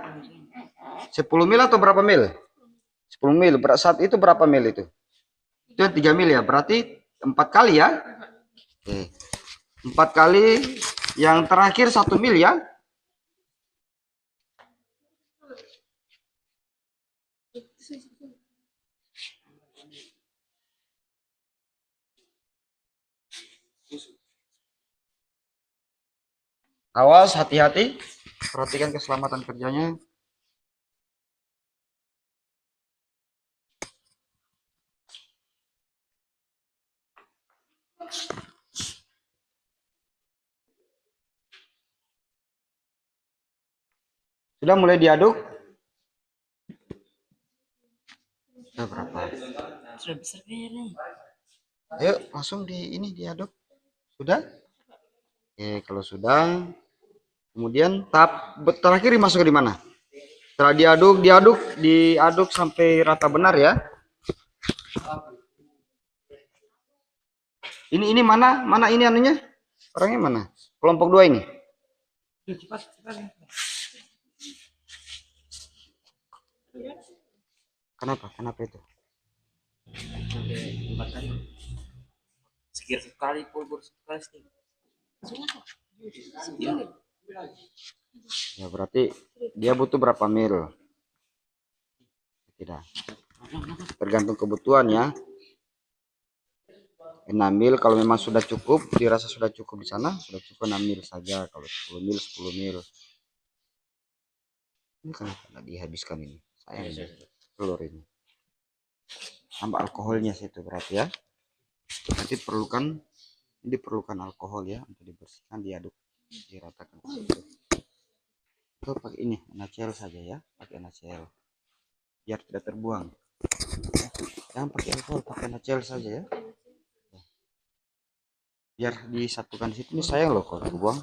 A: 10 mil atau berapa mil? 10 mil. Saat itu berapa mil itu? Itu yang 3 mil ya, berarti 4 kali ya. Oke. 4 kali, yang terakhir 1 mil ya. Awas, hati-hati, perhatikan keselamatan kerjanya. Sudah mulai diaduk? Sudah berapa?
B: Sudah besar kayaknya nih.
A: Ayo langsung ini diaduk. Sudah? Oke, kalau sudah, kemudian tahap terakhir dimasukkan di mana? Setelah diaduk sampai rata benar ya. Ini mana ini anunya? Orangnya mana? Kelompok 2 ini.
B: Cepat.
A: Kenapa itu?
B: Sampai 4 kali. Sekira sekali pun sekali.
A: Ya berarti dia butuh berapa mil? Tidak. Tergantung kebutuhan ya. 6 mil kalau memang sudah cukup, dirasa sudah cukup di sana, sudah cukup 6 mil saja. Kalau 10 mil 10 mil. Ini kenapa dihabiskan ini? Sayang telur ini. Tambah alkoholnya situ berarti ya. Nanti diperlukan alkohol ya untuk dibersihkan, diaduk, diratakan. Itu pakai ini NaCl saja ya, pakai NaCl biar tidak terbuang. Jangan pakai alkohol, pakai NaCl saja ya. Biar disatukan di situ. Ini sayang loh kalau terbuang.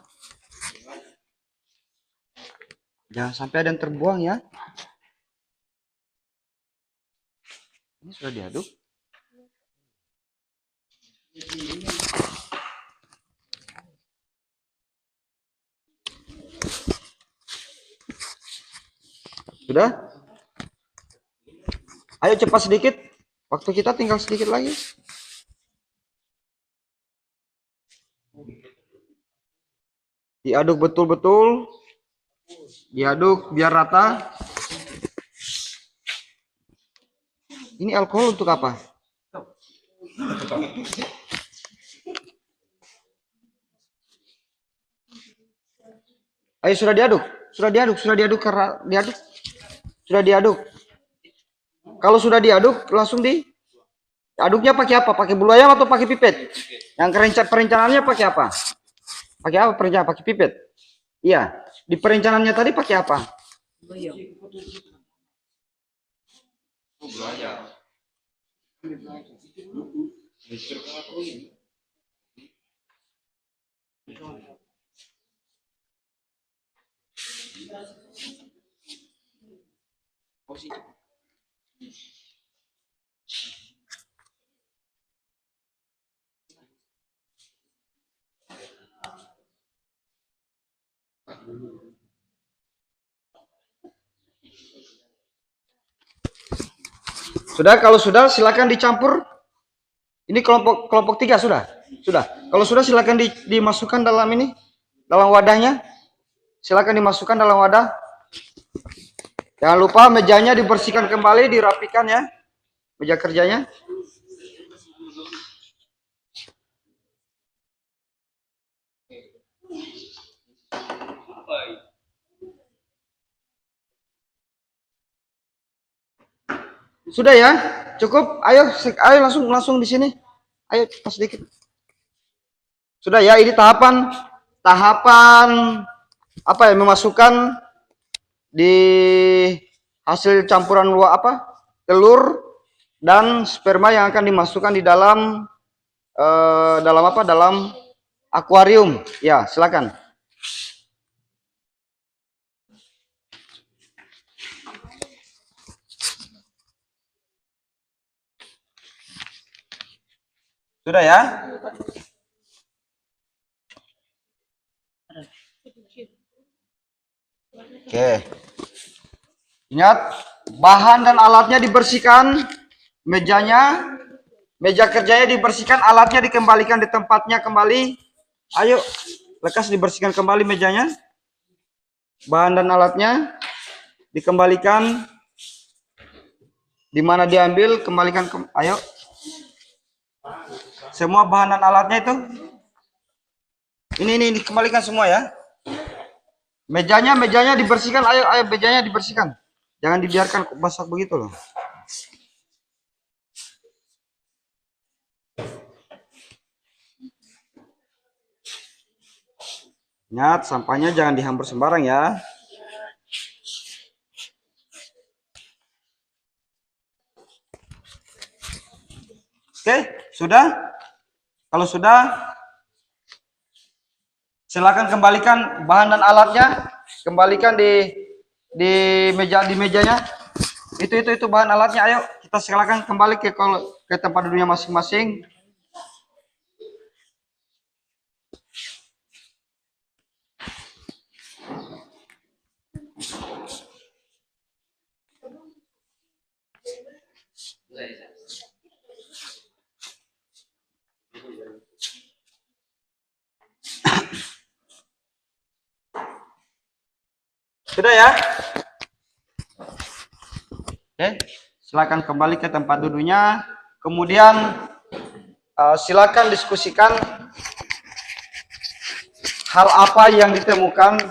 A: Jangan sampai ada yang terbuang ya. Ini sudah diaduk. Sudah? Ayo cepat sedikit. Waktu kita tinggal sedikit lagi. Diaduk betul-betul. Diaduk biar rata. Ini alkohol untuk apa? Ayo sudah diaduk karena sudah diaduk. Kalau sudah diaduk langsung diaduknya pakai apa? Pakai bulu ayam atau pakai pipet? Yang perencanaannya pakai apa? Pakai apa perencanaan? Pakai pipet? Iya. Di perencanaannya tadi pakai apa? Sudah, kalau sudah silakan dicampur. Ini kelompok 3 sudah. Kalau sudah silakan dimasukkan dalam ini, dalam wadahnya. Silakan dimasukkan dalam wadah. Jangan lupa mejanya dibersihkan kembali, dirapikan ya. Meja kerjanya. Sudah ya? Cukup? Ayo langsung di sini. Ayo cepat sedikit. Sudah ya, ini tahapan apa ya, memasukkan di hasil campuran telur dan sperma yang akan dimasukkan di dalam dalam akuarium. Ya, silakan. Sudah ya? Oke. Ingat, bahan dan alatnya dibersihkan, mejanya Meja kerjanya dibersihkan, alatnya dikembalikan di tempatnya kembali. Ayo, lekas dibersihkan kembali mejanya. Bahan dan alatnya dikembalikan. Di mana diambil, kembalikan. Ayo. Semua bahan dan alatnya itu. Ini dikembalikan semua ya. Mejanya dibersihkan. Ayo, mejanya dibersihkan. Jangan dibiarkan basah begitu loh. Ingat, sampahnya jangan dihambur sembarang ya. Oke, sudah? Kalau sudah, silakan kembalikan bahan dan alatnya, kembalikan di mejanya. Itu bahan alatnya. Ayo, kita silakan kembali ke tempat duduknya masing-masing. Sudah ya? Oke, silakan kembali ke tempat duduknya. Kemudian silakan diskusikan hal apa yang ditemukan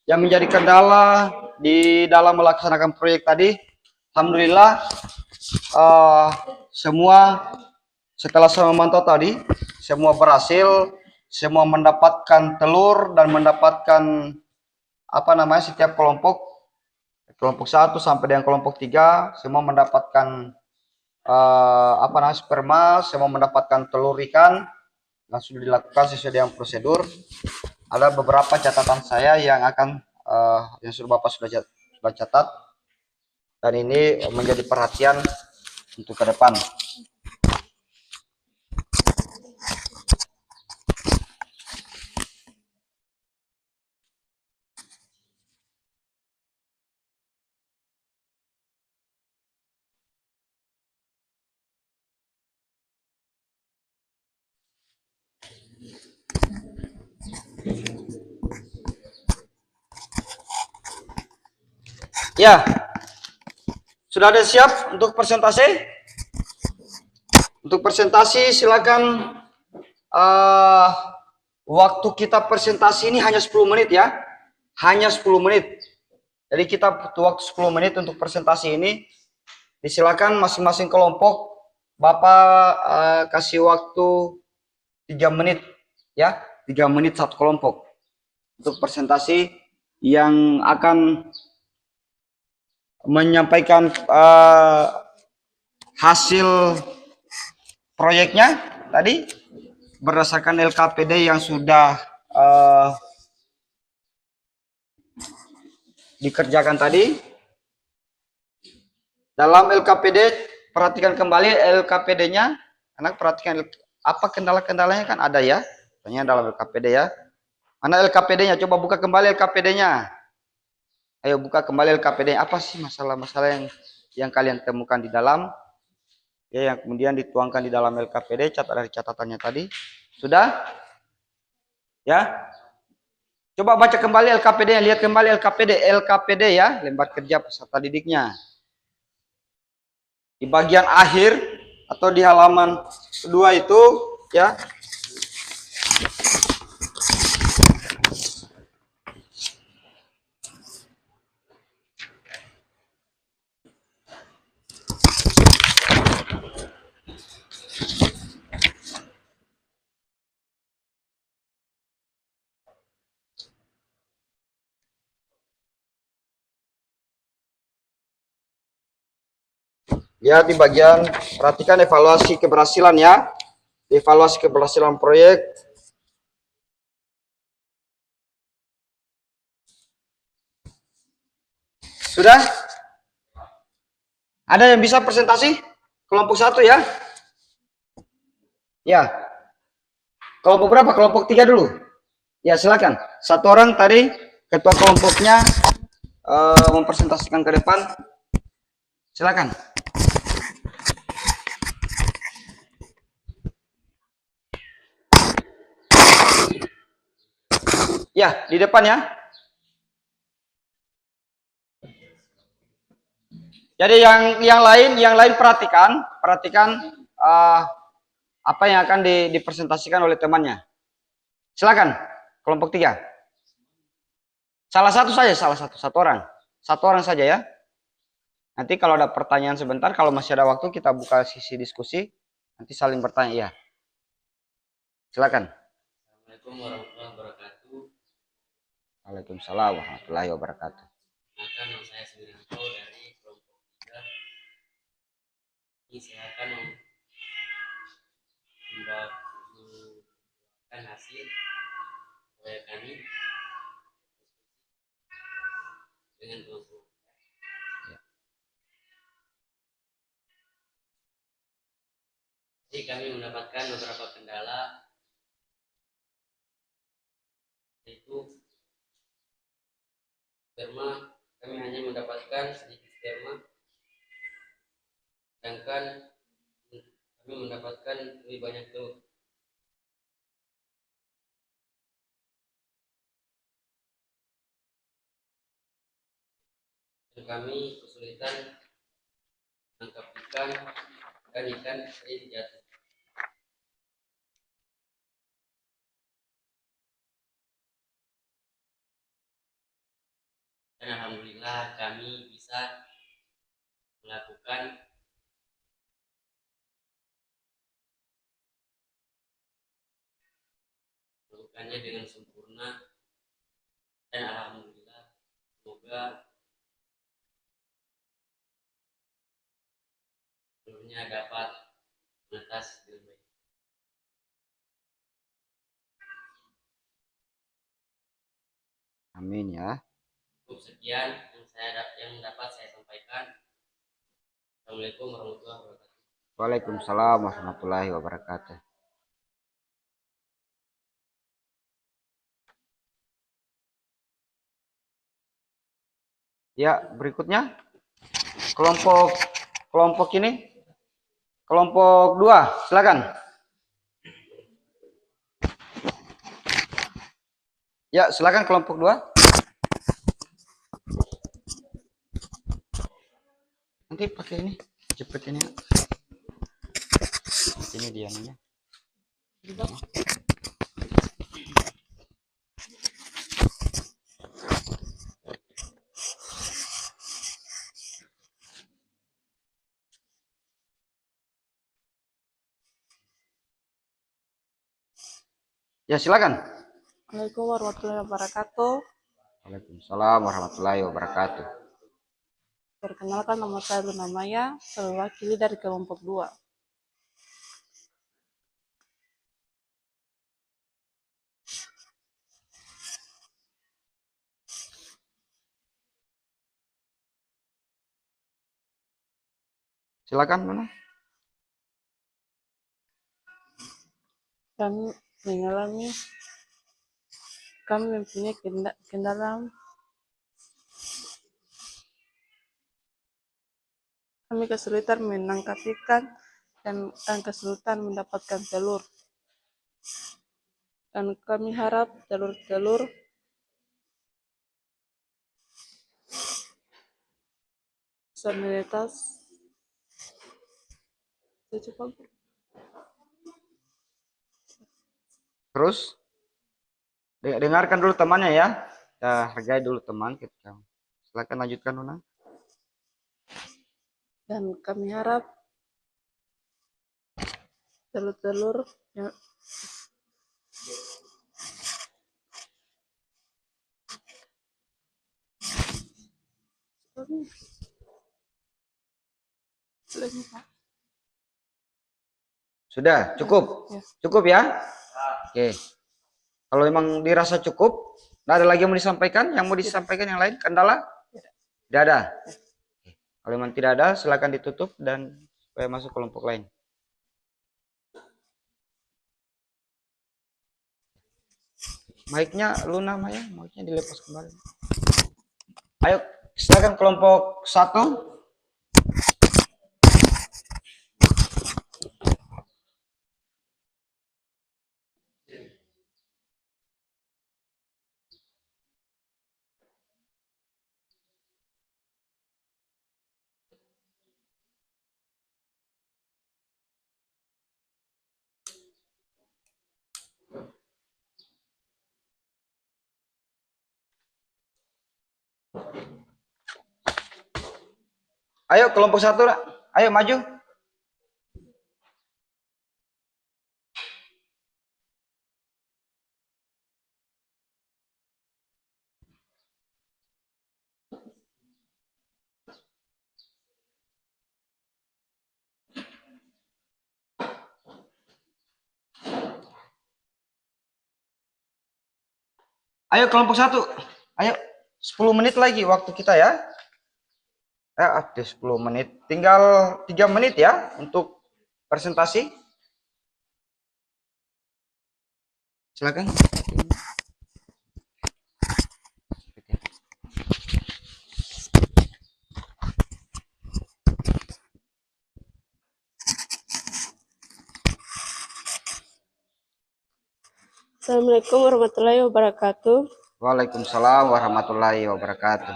A: yang menjadi kendala di dalam melaksanakan proyek tadi. Alhamdulillah semua setelah saya memantau tadi, semua berhasil, semua mendapatkan telur dan mendapatkan setiap kelompok 1 sampai dengan kelompok 3 semua mendapatkan sperma, semua mendapatkan telur ikan dan sudah dilakukan sesuai dengan prosedur. Ada beberapa catatan saya yang akan yang Bapak sudah catat, dan ini menjadi perhatian untuk ke depan. Ya, sudah ada siap untuk presentasi? Untuk presentasi silakan. Waktu kita presentasi ini hanya 10 menit ya, hanya 10 menit. Jadi kita butuh waktu 10 menit untuk presentasi ini. Disilakan masing-masing kelompok, Bapak kasih waktu 3 menit ya, 3 menit satu kelompok untuk presentasi yang akan menyampaikan hasil proyeknya tadi berdasarkan LKPD yang sudah dikerjakan tadi. Dalam LKPD, perhatikan kembali LKPD-nya, karena perhatikan apa kendala-kendalanya kan ada ya, tanya dalam LKPD ya. Mana LKPD-nya? Coba buka kembali LKPD-nya. Ayo buka kembali LKPD. Apa sih masalah-masalah yang kalian temukan di dalam? Ya, yang kemudian dituangkan di dalam LKPD, dari catatannya tadi. Sudah? Ya. Coba baca kembali LKPD, lihat kembali LKPD ya, lembar kerja peserta didiknya. Di bagian akhir atau di halaman kedua itu ya. Ya, di bagian perhatikan evaluasi keberhasilan ya. Evaluasi keberhasilan proyek. Sudah? Ada yang bisa presentasi? Kelompok 1 ya? Ya. Kelompok berapa? Kelompok 3 dulu. Ya, silakan. Satu orang tadi ketua kelompoknya mempresentasikan ke depan. Silakan. Ya, di depan ya. Jadi yang lain perhatikan apa yang akan dipresentasikan oleh temannya. Silakan, kelompok 3. Salah satu orang. Satu orang saja ya. Nanti kalau ada pertanyaan sebentar, kalau masih ada waktu kita buka sisi diskusi, nanti saling bertanya ya. Silakan.
B: Assalamualaikum warahmatullahi wabarakatuh.
A: Waalaikumsalam warahmatullahi wabarakatuh.
B: Akan saya Suminanto dari kelompok 3. Ini saya akan membagikan hasil proyek kami dengan kelompok. Jadi kami mendapatkan beberapa kendala, yaitu sperma kami hanya mendapatkan sedikit sperma, sedangkan kami mendapatkan lebih banyak telur. Dan kami kesulitan menangkap ikan dan ikan jadi jatuh. Dan alhamdulillah kami bisa melakukannya dengan sempurna, dan alhamdulillah semoga telurnya dapat menetas dengan baik.
A: Amin ya.
B: Cukup sekian yang dapat saya sampaikan. Assalamualaikum warahmatullahi wabarakatuh.
A: Waalaikumsalam warahmatullahi wabarakatuh. Ya, berikutnya kelompok ini. Kelompok 2, silakan. Ya, silakan kelompok 2. Nanti pakai ini, jepit ini. Ini dia nih. Ya, silakan.
F: Assalamualaikum warahmatullahi wabarakatuh.
A: Waalaikumsalam warahmatullahi wabarakatuh.
F: Perkenalkan, nama saya Luna Maya, mewakili dari kelompok 2.
A: Silakan, Luna.
F: Kami mempunyai kendala. Kami kesulitan menangkap ikan dan kesulitan mendapatkan telur. Dan kami harap telur-telur bisa menetas.
A: Terus dengarkan dulu temannya ya. Kita hargai dulu teman kita. Silakan lanjutkan, Luna.
F: Dan kami harap telur-telur yang
A: Sudah, cukup.
F: Ya.
A: Cukup ya? Oke. Kalau memang dirasa cukup, tidak ada lagi yang mau disampaikan? Yang mau disampaikan yang lain? Kendala? Tidak ada. Kalau memang tidak ada, silakan ditutup dan supaya masuk kelompok lain. Mic-nya Luna Maya, mic-nya dilepas kembali. Ayo, silakan kelompok 1. Ayo kelompok 1, nak. Ayo maju. Ayo kelompok 1. Ayo 10 menit lagi waktu kita ya. Ada 10 menit. Tinggal 3 menit ya untuk presentasi. Silakan.
D: Assalamualaikum warahmatullahi wabarakatuh.
A: Waalaikumsalam warahmatullahi wabarakatuh.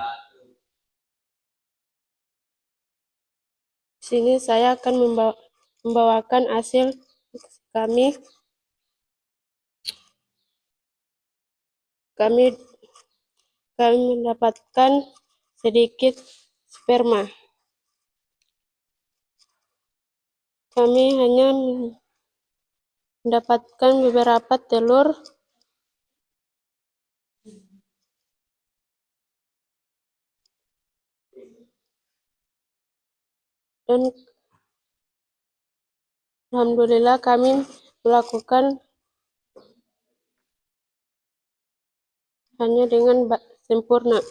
D: Di sini saya akan membawakan hasil kami. Kami mendapatkan sedikit sperma. Kami hanya mendapatkan beberapa telur dan alhamdulillah kami melakukan hanya dengan sempurna.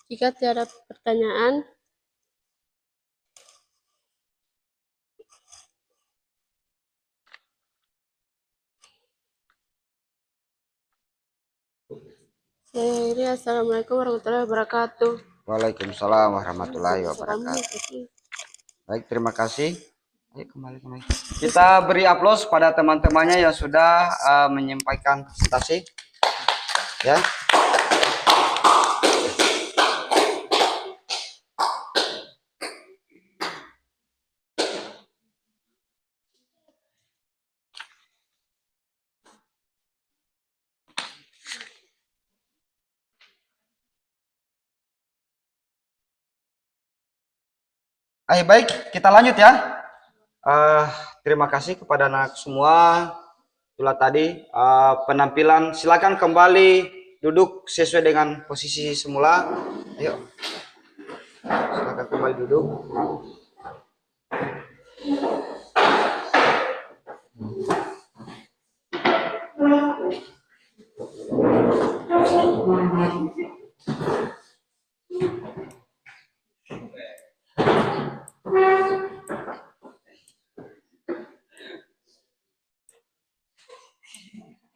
D: Jika tiada pertanyaan, saya akhiri. Assalamualaikum warahmatullahi wabarakatuh.
A: Waalaikumsalam warahmatullahi wabarakatuh. Baik, terima kasih. Ayo kembali. Kita beri aplaus pada teman-temannya yang sudah menyampaikan presentasi. Ya. Ayo baik, kita lanjut ya. Terima kasih kepada anak semua. Itulah tadi penampilan. Silakan kembali duduk sesuai dengan posisi semula. Ayo, silakan kembali duduk.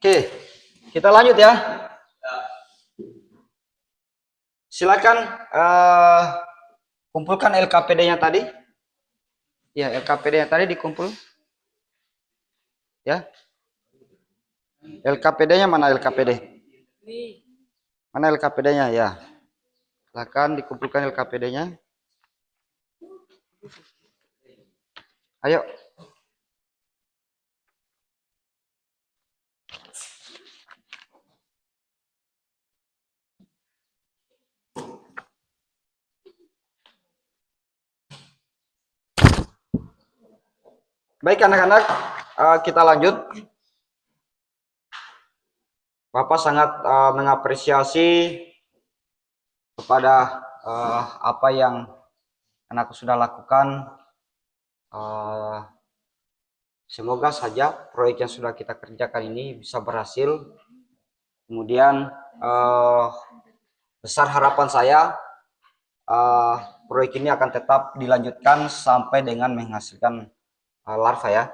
A: Oke, kita lanjut ya. Silakan kumpulkan LKPD-nya tadi. Ya, LKPD-nya tadi dikumpul. Ya. LKPD-nya mana LKPD? Mana LKPD-nya ya? Silakan dikumpulkan LKPD-nya. Ayo. Baik anak-anak, kita lanjut. Bapak sangat mengapresiasi kepada apa yang anakku sudah lakukan. Semoga saja proyek yang sudah kita kerjakan ini bisa berhasil. Kemudian besar harapan saya proyek ini akan tetap dilanjutkan sampai dengan menghasilkan larva ya.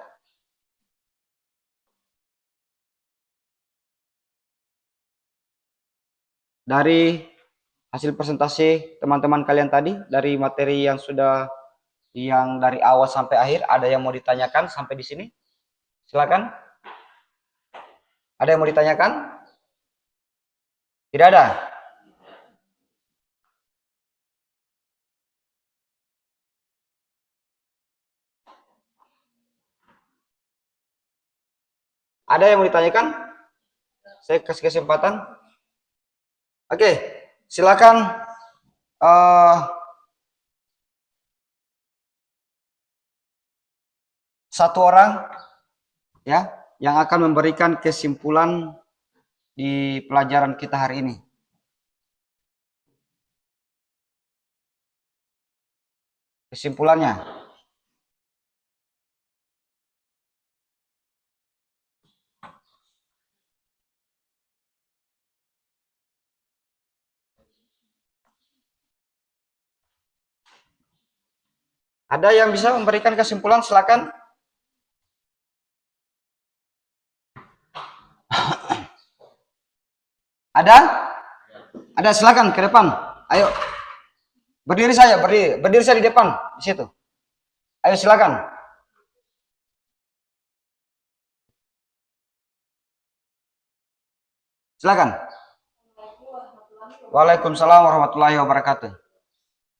A: Dari hasil presentasi teman-teman kalian tadi, dari materi yang dari awal sampai akhir, ada yang mau ditanyakan sampai di sini? Silakan. Ada yang mau ditanyakan? Tidak ada. Ada yang mau ditanyakan? Saya kasih kesempatan. Oke, silakan. Satu orang ya yang akan memberikan kesimpulan di pelajaran kita hari ini. Kesimpulannya. Ada yang bisa memberikan kesimpulan, silakan. Ada? Ada, silakan ke depan. Ayo. Berdiri saya, berdiri saya di depan, di situ. Ayo silakan. Silakan. Waalaikumsalam warahmatullahi wabarakatuh.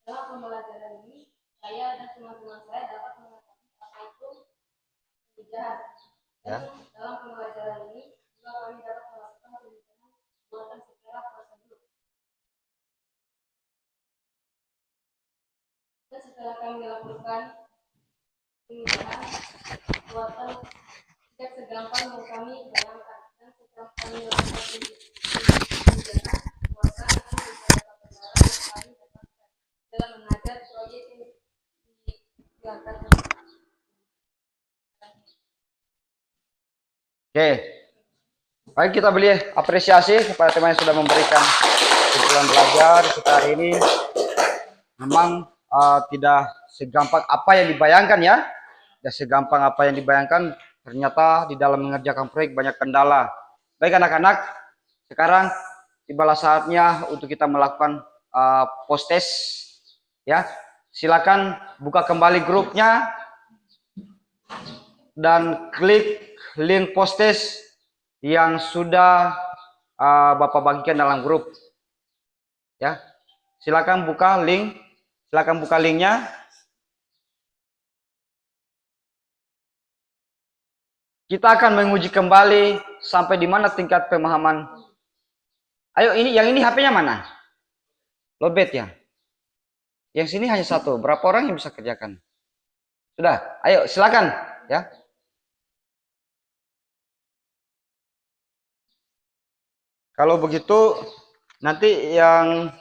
D: Dalam pembelajaran ini, saya dan teman-teman saya dapat mengetahui apa itu pemijahan.
A: Ya.
D: Dalam pembelajaran ini, juga kami dapat melakukan pemijahan buatan secara prosedur. Dan setelah kami melakukan pemijahan buatan, tidak segampang yang kami bayangkan. Dan setelah kami melakukan pemijahan buatan, kami bisa dapat pelajaran yang kami dapatkan dalam mengajar proyek yang diangkat.
A: Oke. Baik, kita beri apresiasi kepada teman yang sudah memberikan kumpulan belajar kita hari ini. Memang tidak segampang apa yang dibayangkan ya. Tidak segampang apa yang dibayangkan. Ternyata di dalam mengerjakan proyek banyak kendala. Baik anak-anak, sekarang tibalah saatnya untuk kita melakukan post test. Ya, silakan buka kembali grupnya dan klik link post test yang sudah Bapak bagikan dalam grup. Ya, silakan buka link, silakan buka linknya. Kita akan menguji kembali sampai di mana tingkat pemahaman. Ayo, ini yang ini HP-nya mana? Lobet ya. Yang sini hanya satu. Berapa orang yang bisa kerjakan? Sudah. Ayo, silakan ya. Kalau begitu nanti yang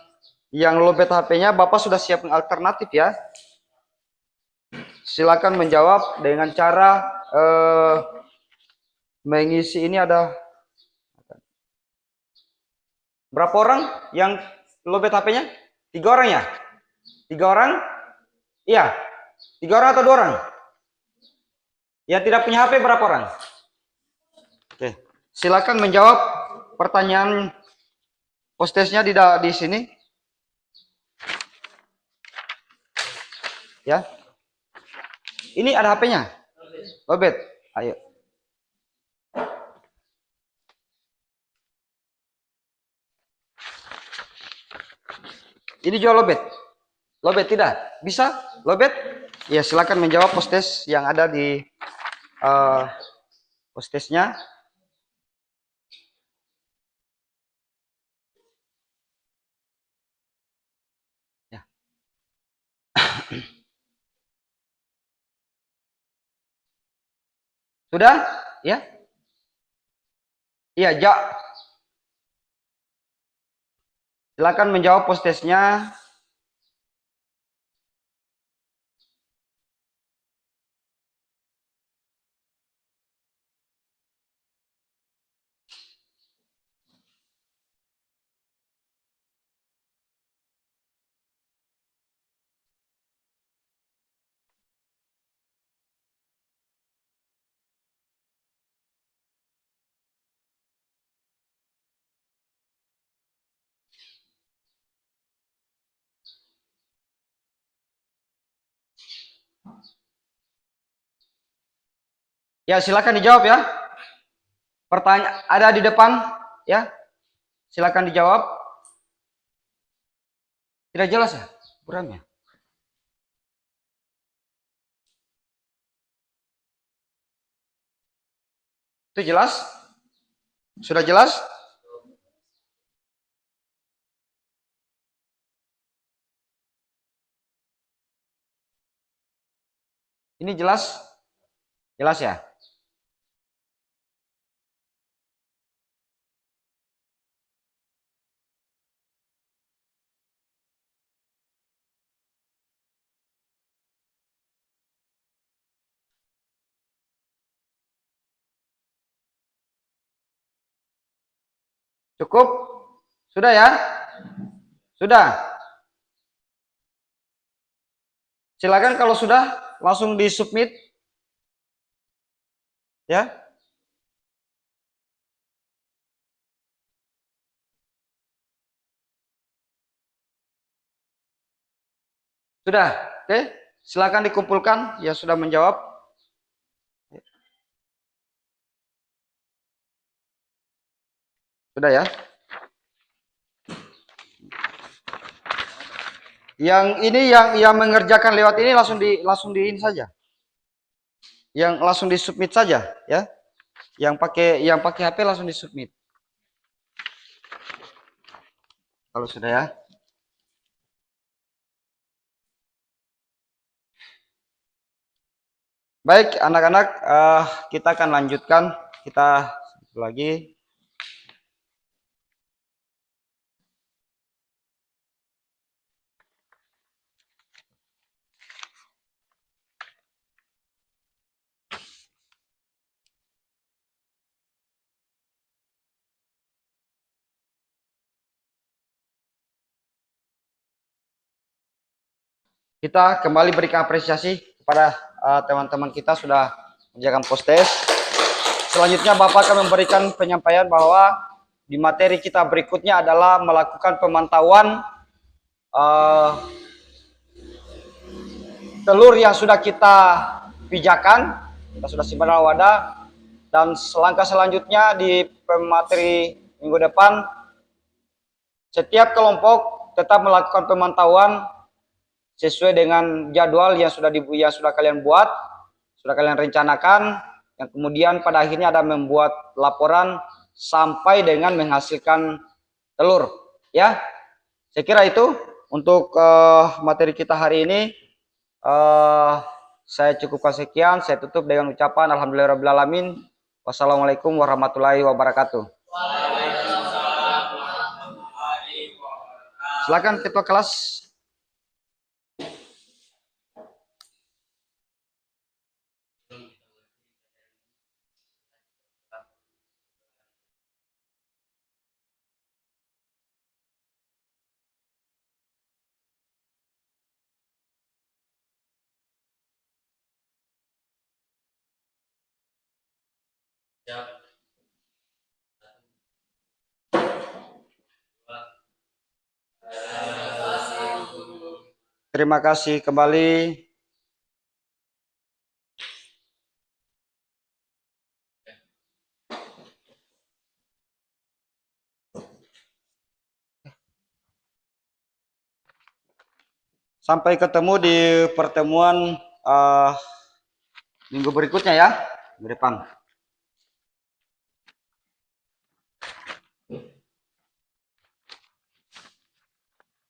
A: lobet HP-nya Bapak sudah siapkan alternatif ya. Silakan menjawab dengan cara mengisi ini ada berapa orang yang lobet HP-nya? 3 orang ya? 3 orang? Iya. 3 orang atau 2 orang? Yang tidak punya HP berapa orang? Oke. Silakan menjawab pertanyaan post testnya di sini. Ya. Ini ada HP-nya? Lobet. Ayo. Ini juga lobet. Lobet tidak? Bisa? Lobet? Ya, silakan menjawab post test yang ada di post testnya. Ya. Sudah? Ya? Iya, silakan menjawab post testnya. Ya, silakan dijawab ya. Pertanyaan ada di depan ya. Silakan dijawab. Tidak jelas ya ukurannya? Itu jelas? Sudah jelas? Ini jelas? Jelas ya? Cukup? Sudah ya? Sudah? Silakan kalau sudah langsung di-submit. Ya. Sudah? Oke. Silakan dikumpulkan yang sudah menjawab. Sudah ya? Yang ini yang mengerjakan lewat ini langsung di ini saja. Yang langsung di-submit saja ya. Yang pakai HP langsung di-submit. Kalau sudah ya. Baik, anak-anak, kita akan lanjutkan. Kita lagi. Kita kembali berikan apresiasi kepada teman-teman kita sudah mengerjakan post-test. Selanjutnya Bapak akan memberikan penyampaian bahwa di materi kita berikutnya adalah melakukan pemantauan telur yang sudah kita pijakan, kita sudah simpan dalam wadah, dan langkah selanjutnya di materi minggu depan, setiap kelompok tetap melakukan pemantauan sesuai dengan jadwal yang sudah kalian buat, sudah kalian rencanakan, yang kemudian pada akhirnya ada membuat laporan sampai dengan menghasilkan telur, ya. Saya kira itu untuk materi kita hari ini. Saya cukupkan sekian. Saya tutup dengan ucapan alhamdulillahirabbil alamin. Wassalamualaikum warahmatullahi wabarakatuh. Silakan ketua kelas. Terima kasih kembali. Sampai ketemu di pertemuan minggu berikutnya ya, minggu depan.